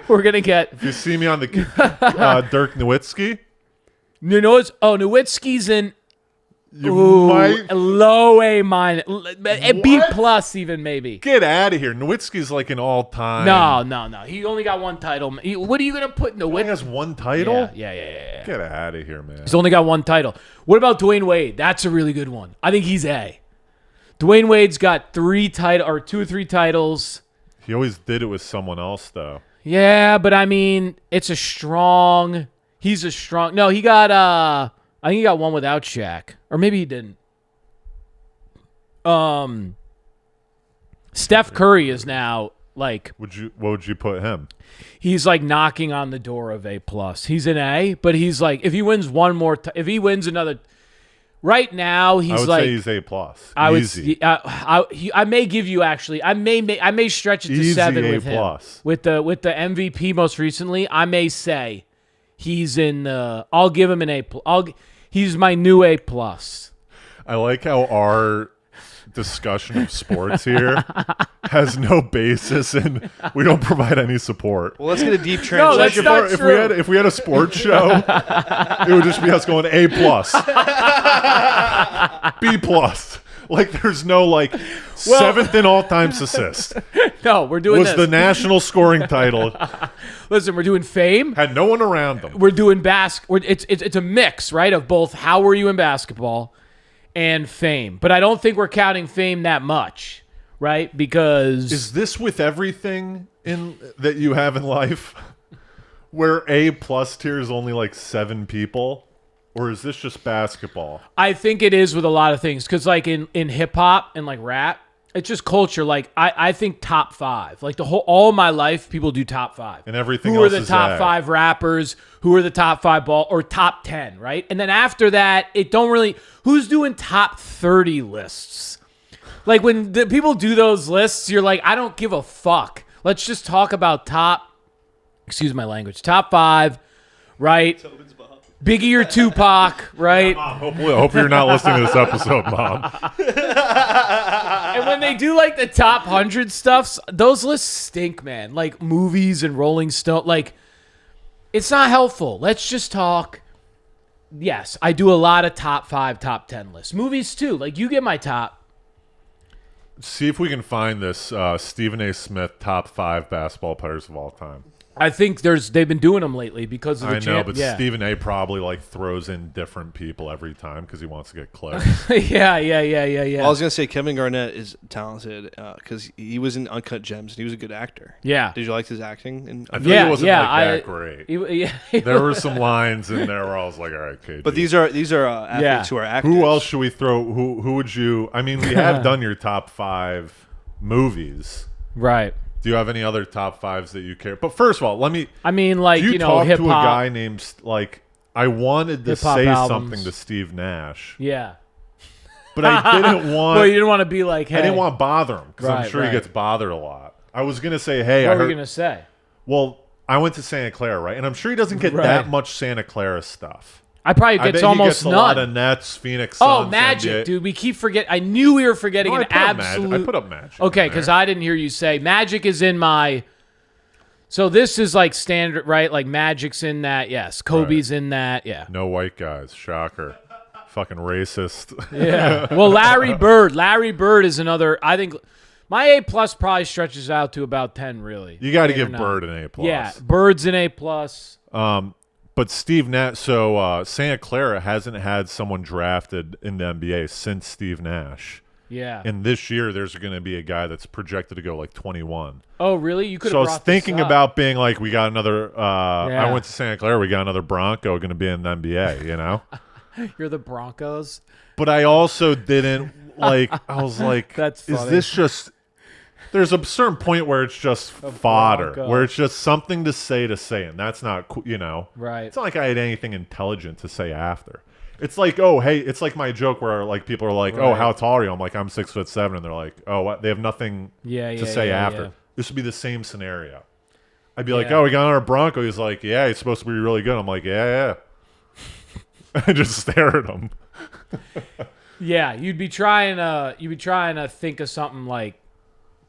We're gonna get. If you see me on the Dirk Nowitzki, You know it's Nowitzki's in. you Ooh, might low A minus, B What? plus even maybe. get out of here. Nowitzki's like an all-time. No. He only got one title. What are you gonna put He only Nowitzki? has one title. Yeah. Get out of here, man. He's only got one title. What about Dwayne Wade? That's a really good one. I think he's A. Dwayne Wade's got 2 or 3 titles. He always did it with someone else, though. Yeah, but I mean, it's a strong. He's a strong. No, he got. I think he got one without Shaq, or maybe he didn't. Steph Curry is now like. What would you put him? He's like knocking on the door of A plus. He's an A, but he's like if he wins one more, if he wins another. Right now, he's I would like say he's A plus. I Easy. would. I may give you actually. I may stretch it to Easy 7 A with him. plus. With the MVP most recently, I may say he's in. I'll give him an A. He's my new A plus. I like how our discussion of sports here has no basis and we don't provide any support. Well, let's get a deep No, that's translation. not true. If we had a sports show, it would just be us going A plus, B plus. Like there's no like 7th in all times assist. No, we're doing Was this. the national scoring title. Listen, we're doing fame. Had no one around them. We're doing It's a mix, right, of both. How were you in basketball, and fame? But I don't think we're counting fame that much, right? Because Is this with everything in that you have in life, where A plus tier is only like 7 people, or is this just basketball? I think it is with a lot of things. Because like in hip hop and like rap, it's just culture. Like I think top 5. Like all my life, people do top 5. And everything Who are else the is top A. 5 rappers? Who are the top 5 or top 10? Right, and then after that, it don't really. Who's doing top 30 lists? Like when the people do those lists, you're like, I don't give a fuck. Let's just talk about top. Excuse my language. Top 5, right? Biggie or Tupac, right? Mom, hope you're not listening to this episode, Mom. And when they do like the top 100 stuffs, those lists stink, man. Like movies and Rolling Stone, like it's not helpful. Let's just talk. Yes, I do a lot of top 5, top 10 lists. Movies too. Like you get my top. See if we can find this Stephen A. Smith top 5 basketball players of all time. I think they've been doing them lately because of the I know, but yeah. Stephen A. probably like throws in different people every time because he wants to get clicks. yeah. I was gonna say Kevin Garnett is talented because he was in Uncut Gems and he was a good actor. Yeah. Did you like his acting? I feel like it wasn't that great. Yeah. There were some lines in there where I was like, all right, KG. But these are athletes who are actors. Who else should we throw? Who would you? I mean, we have done your top 5 movies. Right. Do you have any other top 5s that you care? But first of all, let me. I mean, like, Do you know, talk hip to a hop. guy named like I wanted to Hip-hop say albums. something to Steve Nash, Yeah. but I didn't want. Well, you didn't want to be like, hey. I didn't want to bother him because I'm Right, sure right. he gets bothered a lot. I was gonna say, hey, What I were heard. you gonna say? Well, I went to Santa Clara, right? And I'm sure he doesn't get Right. that much Santa Clara stuff. I probably I gets bet almost he gets none. a lot of Nets, Phoenix Suns. Oh, Magic, NBA. dude. We keep forgetting. I knew we were forgetting No, an absolute. I put up Magic. Okay, in because there. I didn't hear you say Magic is in my. So this is like standard, right? Like Magic's in that. Yes, Kobe's in that. Yeah. No white guys. Shocker. Fucking racist. Yeah. Well, Larry Bird. Larry Bird is another. I think my A plus probably stretches out to about 10. Really. You got to Believe it give or not. Bird an A plus. Yeah, Bird's an A plus. But Steve Nash. So Santa Clara hasn't had someone drafted in the NBA since Steve Nash. Yeah. And this year, there's going to be a guy that's projected to go like 21. Oh, really? You could. So I was thinking about being like, we got another. I Yeah. went to Santa Clara. We got another Bronco going to be in the NBA. You know. You're the Broncos. But I also didn't like. I was like, That's is funny. this just? There's a certain point where it's just fodder, Bronco. where it's just something to say, and that's not cool. You know. Right. It's not like I had anything intelligent to say after. It's like, oh, hey, it's like my joke where like people are like, oh, Right. how tall are you? I'm like, I'm 6'7", and they're like, oh, what? They have nothing Yeah. to say yeah, after. yeah. This would be the same scenario. I'd be like, Yeah. oh, we got on our Bronco. He's like, yeah, he's supposed to be really good. I'm like, yeah. I just stare at him. Yeah, you'd be trying to think of something like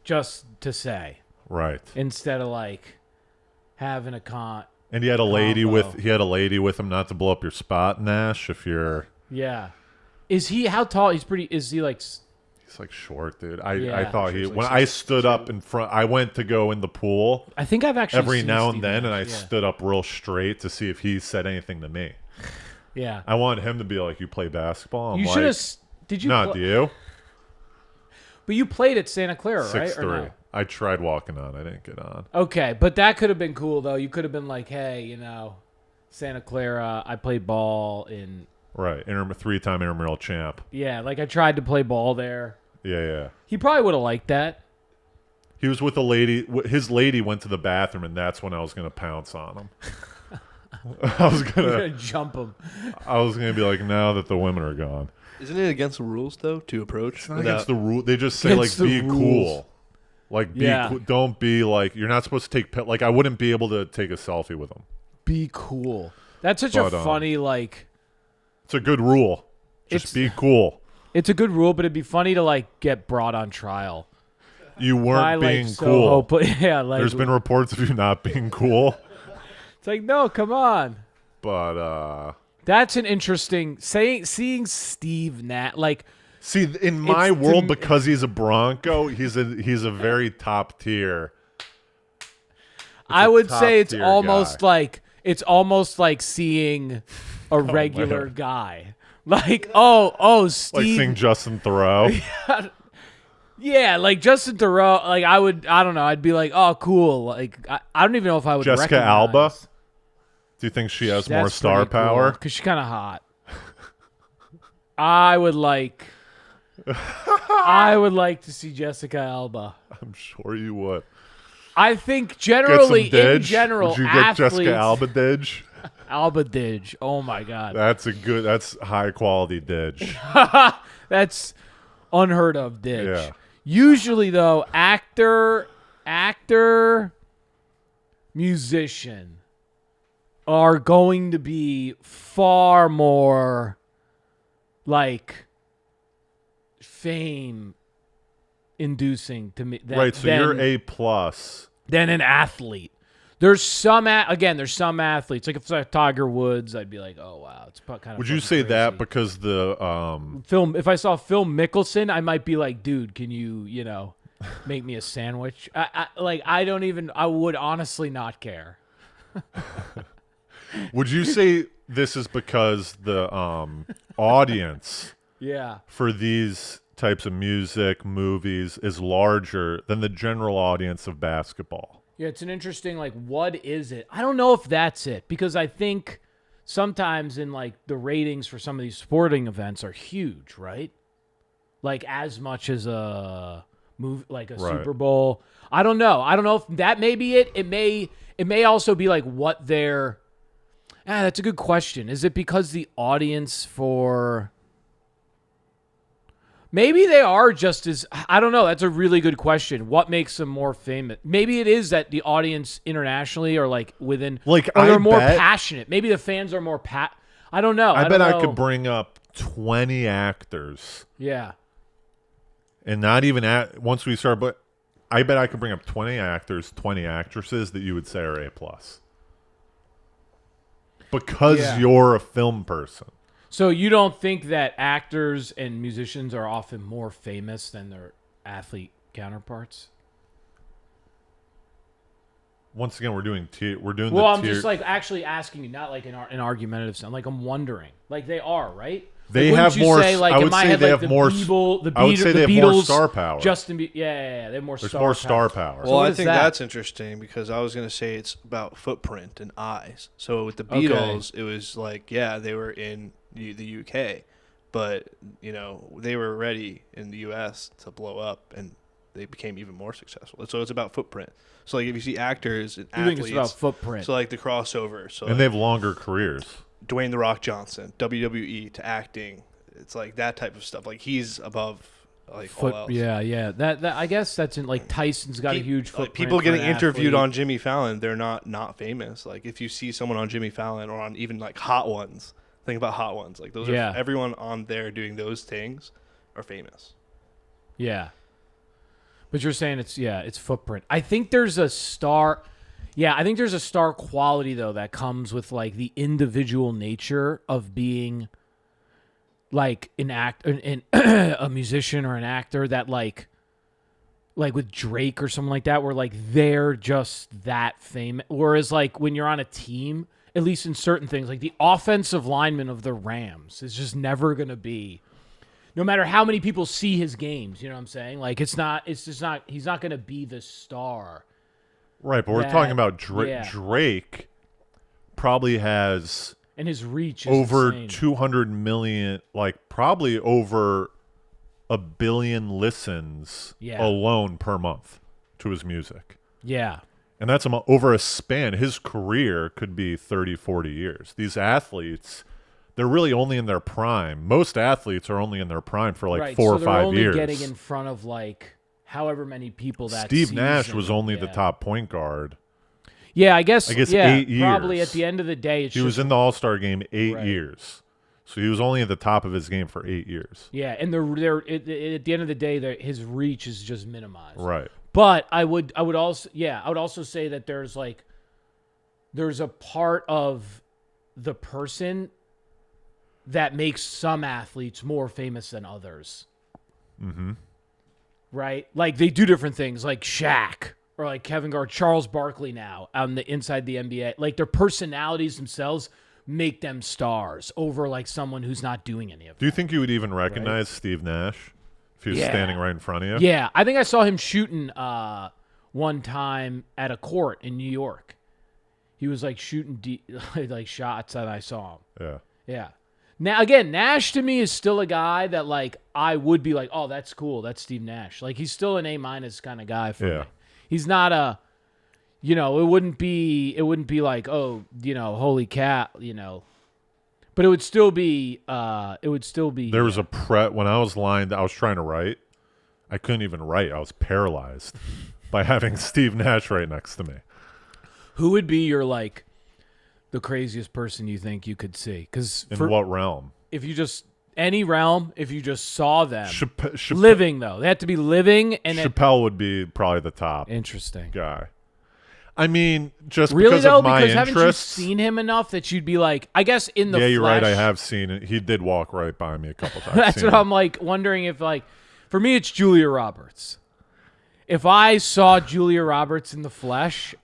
just to say Right. instead of like having a con. And he had a lady combo. with him, not to blow up your spot, Nash. If you're, Yeah. Is he how tall? Is he like he's like short, dude. I Yeah. thought Sure, he he's like when I stood 6'2". up in front. I went to go in the pool I think I've actually every seen now Steve and then, and I Nash, yeah. stood up real straight to see if he said anything to me. Yeah. I wanted him to be like, "You play basketball?" I'm You like, should have did you Not you. But you played at Santa Clara, right? 6'3". Or no? I tried walking on. I didn't get on. Okay, but that could have been cool though. You could have been like, "Hey, Santa Clara, I played ball in Right, 3-time intramural champ. yeah, like I tried to play ball there." Yeah. He probably would have liked that. He was with a lady. His lady went to the bathroom, and that's when I was gonna pounce on him. I was You're gonna gonna jump him. be like, now that the women are gone. Isn't it against the rules though to approach? It's not against the rule. They just say Against like, the be rules. cool. Like, be Yeah. cool. Don't be like, you're not supposed to take. Like, I wouldn't be able to take a selfie with him. Be cool. That's such But, a funny like. It's a good rule. Just It's- be cool. It's a good rule, but it'd be funny to like get brought on trial. You weren't By, being like, cool. yeah, like There's been reports of you not being cool, it's like no, come on. but That's an interesting seeing Steve Nat like see, in my It's to world, me- because he's a Bronco, he's a very top tier. I would top say it's tier almost guy. like seeing a regular guy. Like oh Like Steve seeing Justin Thoreau. yeah, like Justin Thoreau, like I don't know, I'd be like, oh cool. Like I don't even know if I would Jessica recognize. Alba. Do you think she has more star power? Because she's kind of hot. I would like to see Jessica Alba. I'm sure you would. I think Get generally, some Didge. in general, Would you get athletes, Jessica Alba Didge? Alba Didge. Oh my God, That's high quality Didge. that's unheard of Didge. Yeah. Usually, though, actor, musician are going to be far more like fame inducing to me Right, so you're A+. than an athlete. There's some athletes like if it's like Tiger Woods, I'd be like, oh wow, it's kind of. Would you say that because the If I saw Phil Mickelson, I might be like, dude, can you make me a sandwich? I would honestly not care. would you say this is because the audience Yeah. for these types of music, movies is larger than the general audience of basketball? Yeah, it's an interesting, like, what is it? I don't know if that's it, because I think sometimes in, like, the ratings for some of these sporting events are huge, right? Like, as much as a move, like a Right. Super Bowl. I don't know. I don't know if that may be it. It may also be, like, what they're... that's a good question. Is it because the audience for... Maybe they are just as... I don't know. That's a really good question. What makes them more famous? Maybe it is that the audience internationally are like within... Like, or they're I more bet- passionate. Maybe the fans are more... I don't know. I don't bet I know. could bring up 20 actors, Yeah. and not even once we start, but I bet I could bring up 20 actors, 20 actresses that you would say are A+. Because Yeah. you're a film person. So you don't think that actors and musicians are often more famous than their athlete counterparts? Once again, we're doing Well, the I'm tier. just like actually asking you, not like an argumentative sound. Like I'm wondering. Like they are, right? They Like, have wouldn't you more. say, like, I in would my say head, they like, have the more. Beatles, I would say the they have more Beatles, star power. Justin Bieber, yeah, they have more There's star more power. star power. Well, what I is think that? that's interesting because I was going to say it's about footprint and eyes. So with the Okay. Beatles, it was like, yeah, they were in the UK, but, they were ready in the US to blow up, and they became even more successful. So it's about footprint. So, like, if you see actors and You think athletes, it's about footprint? so, like, the crossover. So, And they have longer careers. Dwayne The Rock Johnson, WWE to acting. It's like that type of stuff. Like, he's above like all else. Yeah. That I guess that's in like Tyson's got a huge footprint. Like people getting for an interviewed athlete. on Jimmy Fallon, they're not famous. Like if you see someone on Jimmy Fallon or on even like Hot Ones, think about Hot Ones. Like those are everyone on there doing those things are famous. Yeah. But you're saying it's footprint. I think there's a star. Yeah, I think there's a star quality though that comes with like the individual nature of being like a musician or an actor that like with Drake or something like that, where like they're just that famous. Whereas like when you're on a team, at least in certain things, like the offensive lineman of the Rams is just never gonna be. No matter how many people see his games, you know what I'm saying? Like he's not going to be the star. Right, but we're talking about Drake probably has and his reach is over insane. 200 million, like probably over 1 billion listens alone per month to his music. Yeah. And that's over a span. His career could be 30, 40 years. These athletes, they're really only in their prime. Most athletes are only in their prime for like 4 or 5 years. They're only getting in front of like however many people that Steve Nash was only the top point guard. Yeah, I guess 8 years. Probably at the end of the day, he was in the All-Star game 8 years. So he was only at the top of his game for 8 years. Yeah, and they're at the end of the day, his reach is just minimized. Right. But I would also say that there's a part of the person that makes some athletes more famous than others. Mm-hmm. Right? Like they do different things, like Shaq or like Kevin Garnett, Charles Barkley now on the inside the NBA. Like their personalities themselves make them stars over like someone who's not doing any of it. Do you think you would even recognize Steve Nash if he was standing right in front of you? Yeah, I think I saw him shooting one time at a court in New York. He was like shooting like shots that I saw him. Yeah. Yeah. Now again, Nash to me is still a guy that like I would be like, oh, that's cool. That's Steve Nash. Like he's still an A- kind of guy for me. He's not a, it wouldn't be like, oh, holy cat, but it would still be. There was when I was lined, I was trying to write. I couldn't even write. I was paralyzed by having Steve Nash right next to me. Who would be your like the craziest person you think you could see? Because in what realm? If you just any realm, if you just saw them Chappelle, living though, they have to be living. And Chappelle would be probably the top. Interesting guy. I mean, just really because though, of my because interests. Haven't you seen him enough that you'd be like, I guess in the yeah, you're flesh, right. I have seen it. He did walk right by me a couple times. That's what I'm like wondering if like, for me, it's Julia Roberts. If I saw Julia Roberts in the flesh,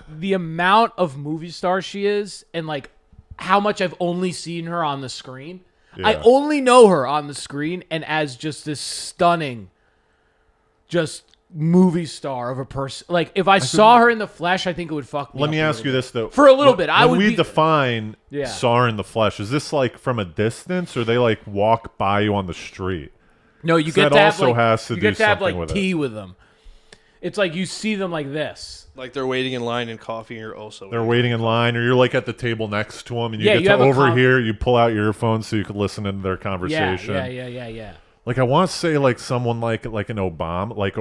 the amount of movie star she is, and like how much I've only seen her on the screen. Yeah. I only know her on the screen and as just this stunning, just movie star of a person. Like if I saw her in the flesh, I think it would fuck me. Let me ask you this though: for a little bit, I would. When we define saw her in the flesh, is this like from a distance, or they like walk by you on the street? No, you get that to also have, like, has to you do get to have something like with tea it. with them. It's like you see them like this. Like they're waiting in line and coffee, and you're also they're waiting in line, or you're like at the table next to them, and you get you to have overhear. You pull out your earphones so you can listen into their conversation. Yeah. Like I want to say like someone like an Obama, might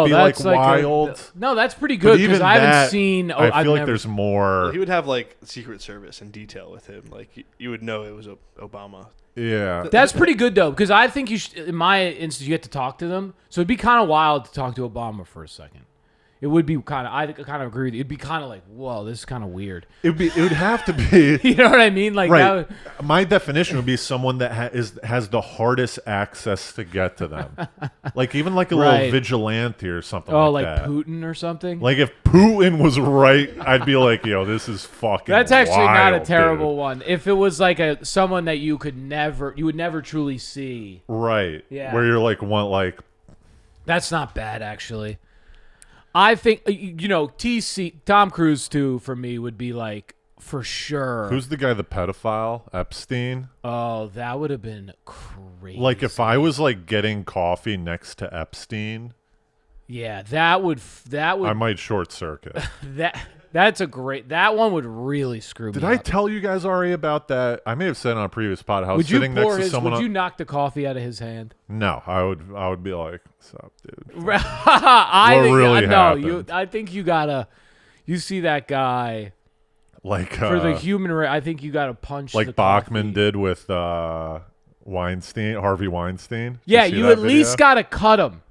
be like wild. No, that's pretty good because I haven't seen. I feel like there's more. Well, he would have like Secret Service in detail with him. Like you would know it was Obama. Yeah, that's pretty good though because I think you should. In my instance, you get to talk to them, so it'd be kind of wild to talk to Obama for a second. It would be kind of. I kind of agree with you. It'd be kind of like, whoa, this is kind of weird. It would have to be. You know what I mean? Like, right. My definition would be someone that has the hardest access to get to them. Like even like a little vigilante or something. Oh, like like that. Putin or something. Like if Putin was right, I'd be like, yo, this is fucking. That's actually wild, not a terrible dude. one. If it was like someone that you would never truly see. Right. Yeah. Where you're like. That's not bad actually. I think, Tom Cruise, too, for me, would be, like, for sure. Who's the guy, the pedophile? Epstein? Oh, that would have been crazy. Like, if I was, like, getting coffee next to Epstein. Yeah, that would. I might short circuit. That's a great. That one would really screw me. Did I up. tell you guys already about that? I may have said on a previous pod how I was Would you sitting next pour to his? someone. Would you knock the coffee out of his hand? No, I would be like, "What's up, dude?" I What think, really no, you. happened? I think you gotta. You see that guy Like for the human race. I think you gotta punch. like the Bachman coffee. did with Weinstein, Harvey Weinstein. Yeah, you see you that at least video? gotta cut him.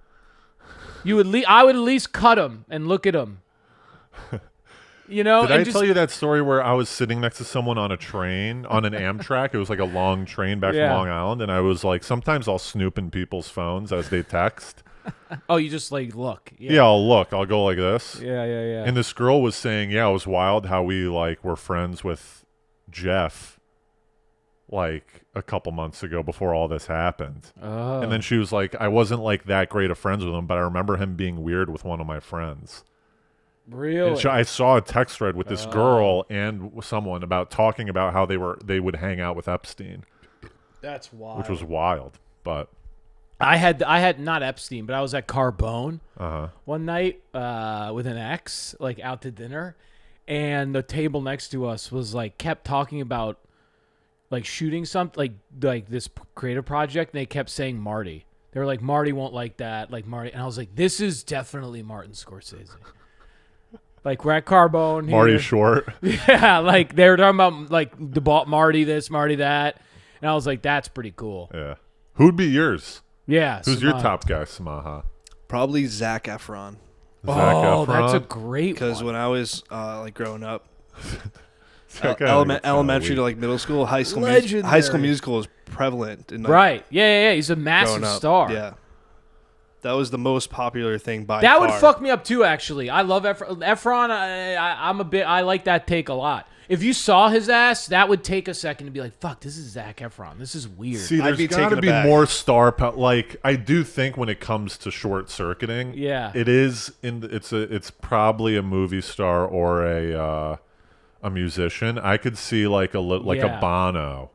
You would. I would at least cut him and look at him. You know. Did and I just, tell you that story where I was sitting next to someone on a train, on an Amtrak? It was like a long train back Yeah. from Long Island, and I was like, sometimes I'll snoop in people's phones as they text. Oh, you just like look. Yeah, I'll look. I'll go like this. Yeah. And this girl was saying, yeah, it was wild how we like were friends with Jeff like a couple months ago before all this happened. Oh. And then she was like, I wasn't like that great of friends with him, but I remember him being weird with one of my friends. Really? And I saw a text thread with this girl and someone about talking about how they would hang out with Epstein, That's wild. which was wild. But I had not Epstein, but I was at Carbone uh-huh. one night with an ex, like out to dinner, and the table next to us was like kept talking about like shooting something like this creative project, and they kept saying Marty. They were like, Marty won't like that, like Marty, and I was like, this is definitely Martin Scorsese. Like we're at Carbone. Marty here. Short. Yeah, like they were talking about like the Marty this, Marty that, and I was like, that's pretty cool. Yeah. Who'd be yours? Yeah. Who's your Samaha. top guy, Samaha? Probably Zac Efron. Zac Oh, Efron? that's a great Because one. when I was like growing up, Zac Efron. elementary to like middle school, High School Legendary. Musical was prevalent in like, Right. Yeah. He's a massive growing up. star. Yeah, that was the most popular thing by That far. would fuck me up too, actually. I love Efron. Efron, I like that take a lot. If you saw his ass, that would take a second to be like, fuck, this is Zac Efron. This is weird. See, I'd there's be got to taken be aback. more star power. Like, I do think when it comes to short circuiting, Yeah. it is it's probably a movie star or a musician. I could see like Yeah. a Bono.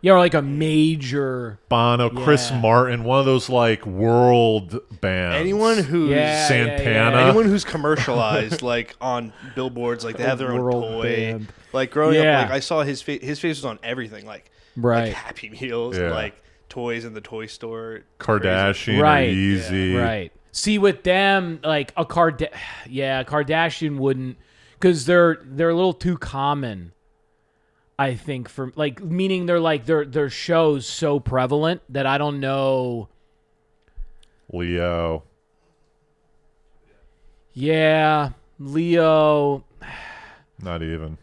Yeah, or like a major. Bono, Chris Yeah. Martin, one of those like world bands. anyone who's Yeah, Santana. anyone who's commercialized like on billboards, like they have their own World toy. band. Like growing Yeah. up, like I saw his face. His face was on everything, like Right. Happy Meals, Yeah. and, like toys in the toy store. Kardashian, Right. or Yeezy. Right. See, with them, like a Kardashian wouldn't, because they're a little too common. I think for like meaning they're like their show's so prevalent that I don't know. Leo. Yeah, Leo. Not even.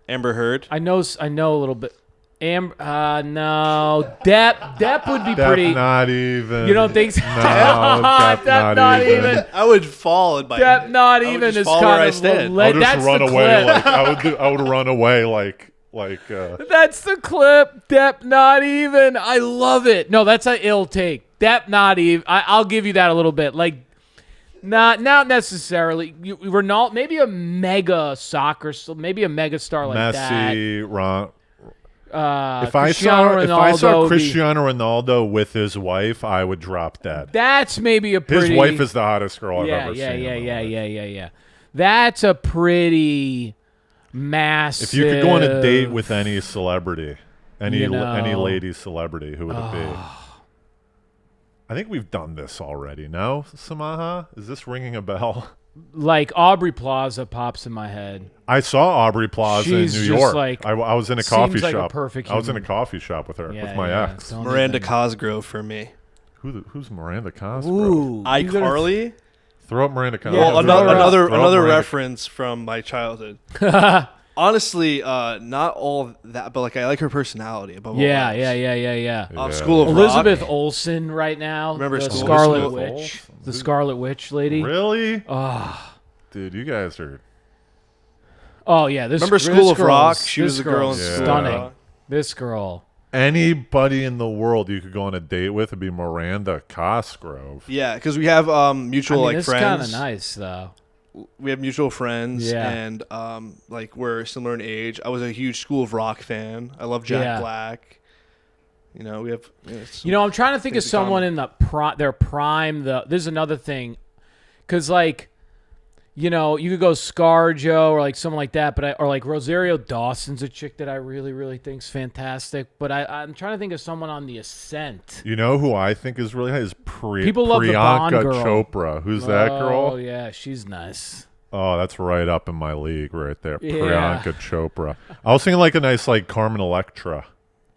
Amber Heard. I know a little bit. No. Depp would be Depp, pretty. not even. You don't think so? No, Depp, not even. I would fall in my. Depp not I would even just is fall where kind I of. stand. I'll just That's run the away. clip. Like I would run away like. That's the clip. Depp not even. I love it. No, that's an ill take. Depp not even. I'll give you that a little bit. Like, not necessarily. Ronaldo, maybe a mega soccer, maybe a mega star like Messi, Ron. that. If I saw Cristiano Ronaldo with his wife, I would drop dead. That's maybe a pretty. His wife is the hottest girl I've yeah, ever yeah, seen. yeah, in my yeah, life. yeah. That's a pretty massive. If you could go on a date with any celebrity, any You know. lady celebrity, who would it be? I think we've done this already. No, Samaha, is this ringing a bell? like Aubrey Plaza pops in my head. I saw Aubrey Plaza She's in New just York. like- I was in a seems coffee like a shop. perfect I was in a human. coffee shop with her, Yeah, with my yeah, ex. don't Miranda even- Cosgrove for me. Who's Miranda Cosgrove? Ooh, you gotta- iCarly. Throw up Miranda Cosgrove. Yeah, Well, throw her up. Throw up another Miranda- reference from my childhood. Honestly, not all that, but like I like her personality above all Yeah, else. yeah. Yeah. School of Elizabeth Rock. Olsen right now. Remember the School- Scarlet Elizabeth Witch. Olsen? The Scarlet Witch lady. Really? Oh, Dude, you guys are. yeah. This Remember this School of girl's- Rock? She was this the girl girl's in Yeah. School of stunning. Rock. This girl. Anybody in the world you could go on a date with would be Miranda Cosgrove. Yeah, because we have mutual I mean, like it's kind friends. of nice though. We have mutual friends, Yeah. and like we're similar in age. I was a huge School of Rock fan. I love Jack Yeah. Black. You know, we have. You know, I'm trying to think of things in someone common. in their prime. This is another thing, because like, You know, you could go ScarJo or like someone like that, or like Rosario Dawson's a chick that I really, really think's fantastic. But I'm trying to think of someone on the ascent. You know who I think is really high is People love the Bond Priyanka girl. Chopra. Who's that girl? Oh yeah, she's nice. Oh, that's right up in my league right there. Yeah. Priyanka Chopra. I was thinking like a nice like Carmen Electra.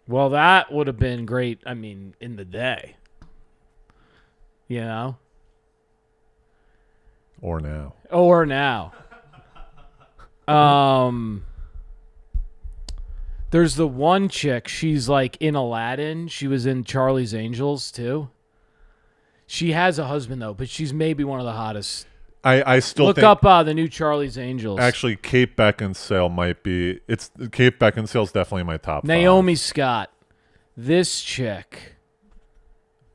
Well, that would have been great. I mean, in the day. You know. Or now. Or now. There's the one chick, she's like in Aladdin. She was in Charlie's Angels too. She has a husband though, but she's maybe one of the hottest. I still Look think up the new Charlie's Angels. actually Kate Beckinsale might be. It's Kate Beckinsale's definitely my top. Naomi Scott. This chick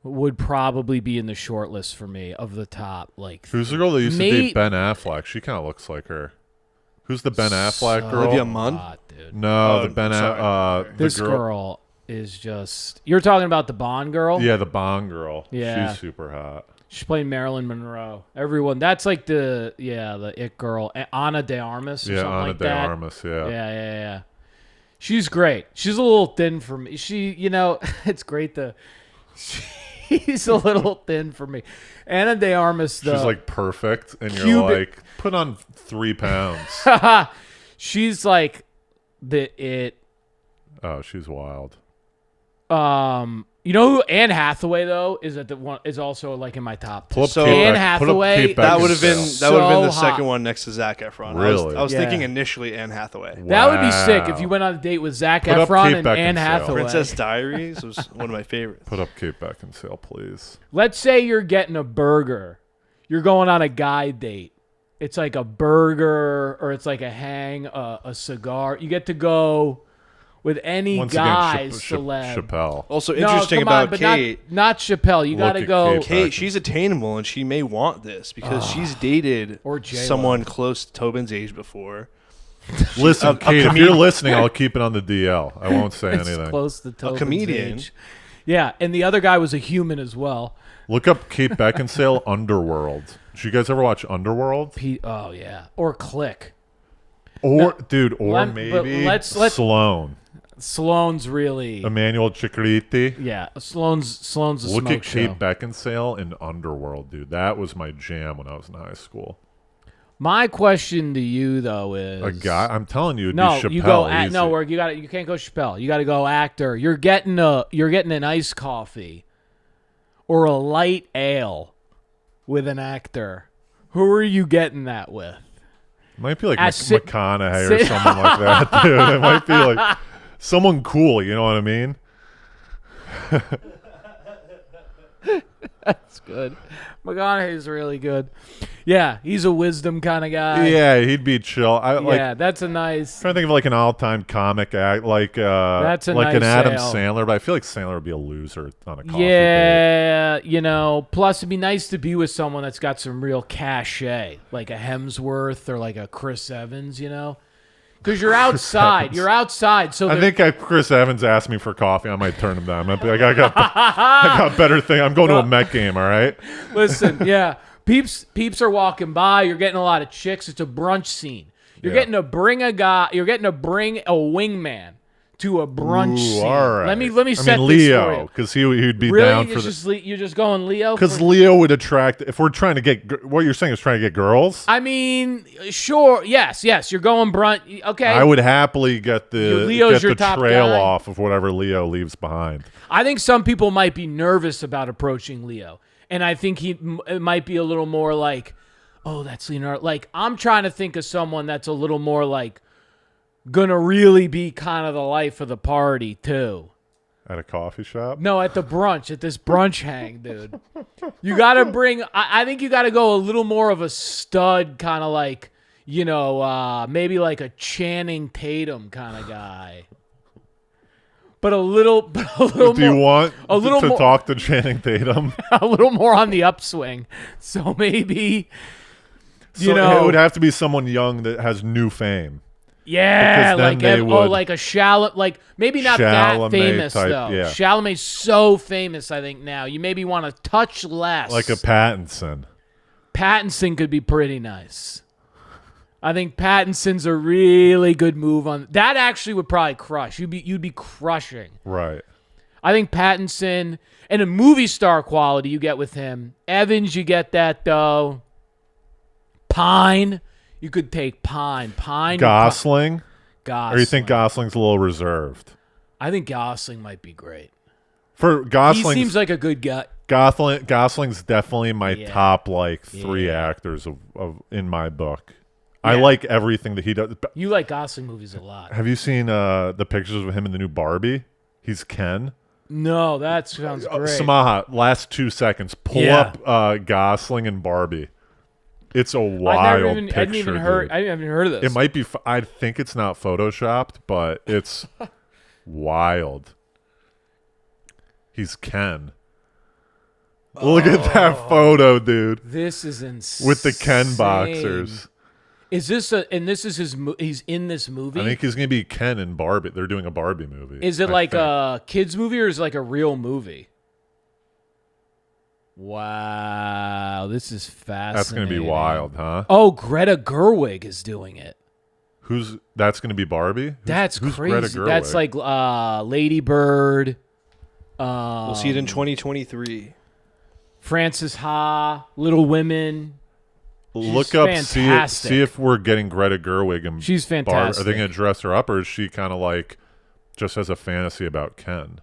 would probably be in the short list for me of the top. Like, Who's the girl that used to date Ben Affleck? She kind of looks like her. Who's the Ben Affleck girl? Olivia Munn? hot, dude. No, Oh, the Ben. sorry. The This girl is just. You're talking about the Bond girl? Yeah, the Bond girl. Yeah. She's super hot. She's playing Marilyn Monroe. Everyone, that's like the it girl, Ana de Armas or Yeah, something Ana like de that. Armas. Yeah. She's great. She's a little thin for me. It's great she's a little thin for me. Ana de Armas, though. She's like perfect, and you're Cubic- like, put on 3 pounds. She's like it. Oh, she's wild. You know who Anne Hathaway though is also like in my top. Pull up So- Kate Anne Beck- pull up Hathaway- Kate That would have been Beckinsale. the So second hot. one next to Zac Efron. Really? I was Yeah. thinking initially Anne Hathaway. That would be sick Wow. if you went on a date with Zac Put up Efron Kate and Anne Beckinsale. Hathaway. Princess Diaries was one of my favorites. Put up Kate Beckinsale, please. Let's say you're getting a burger. You're going on a guy date. It's like a burger or it's like a cigar. You get to go with any Once guy again, celeb. Chappelle. Also No, interesting come on, about but Kate. not Chappelle. You Look got to at go. Kate. Kate, she's attainable and she may want this because she's dated Or J-Lo. someone close to Tobin's age before. Listen, a Kate, if you're comedian. listening, I'll keep it on the DL. I won't say It's anything. close to Tobin's comedian. age. Yeah, and the other guy was a human as well. Look up Kate Beckinsale, Underworld. Did you guys ever watch Underworld? Oh yeah, or Click. Or but maybe let's- Sloane. Sloane's really. Emmanuel Cicritti. Yeah, Sloane's a Look smoke at Kate show. Beckinsale in Underworld, dude. That was my jam when I was in high school. My question to you though is A guy, I'm telling you, it'd No, be Chappelle. you go easy. you can't go Chappelle. You got to go actor. You're getting an iced coffee or a light ale with an actor. Who are you getting that with? Might be like Sit- McConaughey or sit- someone like that, dude. It might be like someone cool. You know what I mean? That's good. McConaughey's really good. Yeah, he's a wisdom kind of guy. Yeah, he'd be chill. Yeah, that's a nice. Trying to think of like an all-time comic act, like That's a like an nice Adam sale. Sandler, but I feel like Sandler would be a loser on a coffee date. Yeah, plus it'd be nice to be with someone that's got some real cachet, like a Hemsworth or like a Chris Evans, Because you're outside. Evans. You're outside. So I they're- think if Chris Evans asked me for coffee, I might turn him down. I'd be like, I got better thing. I'm going to a Met game, all right? Listen, yeah. Peeps are walking by. You're getting a lot of chicks. It's a brunch scene. You're Yeah. getting to bring a guy. You're getting to bring a wingman to a brunch scene. All right. Let me I set mean, this for Leo, you. because he'd be Really, down for you're just going Leo? because for- Leo would attract. If we're trying to get what you're saying is trying to get girls, I mean, sure. Yes. You're going brunch. Okay. I would happily get Leo's your the top trail guy? off of whatever Leo leaves behind. I think some people might be nervous about approaching Leo, and I think it might be a little more like, oh, that's Leonardo. Like, I'm trying to think of someone that's a little more like gonna really be kind of the life of the party too. At a coffee shop? No, at this brunch hang, dude. You gotta bring. I think you gotta go a little more of a stud, kind of like, maybe like a Channing Tatum kind of guy. But a little Do more. you want a little to more- talk to Channing Tatum? A little more on the upswing. So maybe, So it would have to be someone young that has new fame. yeah, because then like they would- like a Chalamet, like maybe not that Chalamet famous type, though. yeah. Chalamet's so famous, I think now. You maybe want to touch less. Like a Pattinson. Pattinson could be pretty nice. I think Pattinson's a really good move on that. Actually, would probably crush. You'd be crushing. Right. I think Pattinson and a movie star quality you get with him. Evans, you get that though. Pine, you could take Pine. Gosling. Gosling. Or you think Gosling's a little reserved? I think Gosling might be great. For Gosling, he seems like a good guy. Gosling's definitely my top like 3 actors of in my book. I like everything that he does. You like Gosling movies a lot. Have you seen the pictures of him in the new Barbie? He's Ken. No, that sounds great. Samaha, last 2 seconds. Pull up Gosling and Barbie. It's a wild picture. I haven't even heard of this. It might be. I think it's not photoshopped, but it's wild. He's Ken. Look at that photo, dude. This is insane. With the Ken boxers. Is this this is his? He's in this movie. I think he's gonna be Ken in Barbie. They're doing a Barbie movie. Is it like a kids movie or is it like a real movie? Wow, this is fascinating. That's gonna be wild, huh? Oh, Greta Gerwig is doing it. That's gonna be Barbie? That's who's crazy. Greta Gerwig? That's like Lady Bird. We'll see it in 2023. Frances Ha, Little Women. Look up, see if we're getting Greta Gerwig and she's fantastic. Are they going to dress her up, or is she kind of like just has a fantasy about Ken?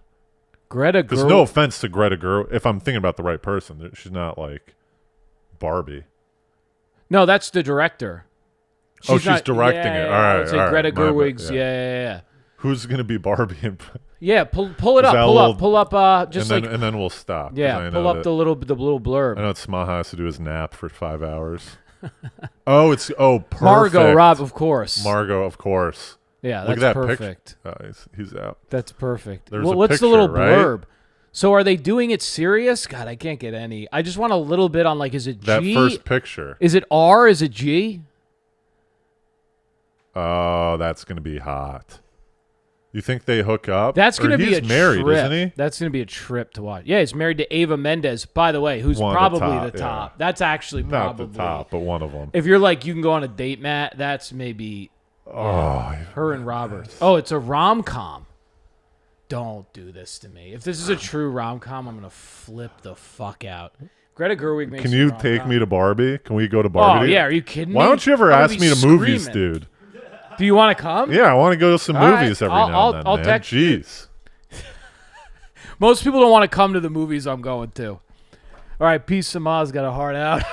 Greta Gerwig. There's no offense to Greta Gerwig. If I'm thinking about the right person, she's not like Barbie. No, that's the director. She's directing it. All right, all right. Greta Gerwig's. Yeah. Who's going to be Barbie? Yeah, pull it up. Pull up. Just and then we'll stop. Yeah, pull up the little blurb. I know Smaha has to do his nap for 5 hours. Perfect. Margot Robbie, of course. Margot, of course. Yeah, Look that's at that perfect. He's out. That's perfect. There's what's picture, the little right? blurb? So are they doing it serious? God, I can't get any. I just want a little bit on like, is it G? That first picture. Is it R? Is it G? Oh, that's gonna be hot. You think they hook up? That's going to be a married, trip. isn't he? That's going to be a trip to watch. Yeah, he's married to Ava Mendes, by the way, who's probably the top. Yeah. That's actually probably not the top, but one of them. If you're like, you can go on a date, Matt, that's maybe her and Robert. Oh, it's a rom-com. Don't do this to me. If this is a true rom-com, I'm going to flip the fuck out. Greta Gerwig makes Can you take me to Barbie? Can we go to Barbie? Oh, yeah. Are you kidding me? Why don't you ever ask me to movies, dude? Do you want to come? Yeah, I want to go to some movies every now and then, I'll man. text Jeez. Most people don't want to come to the movies I'm going to. All right, Peace Samah's got a heart out.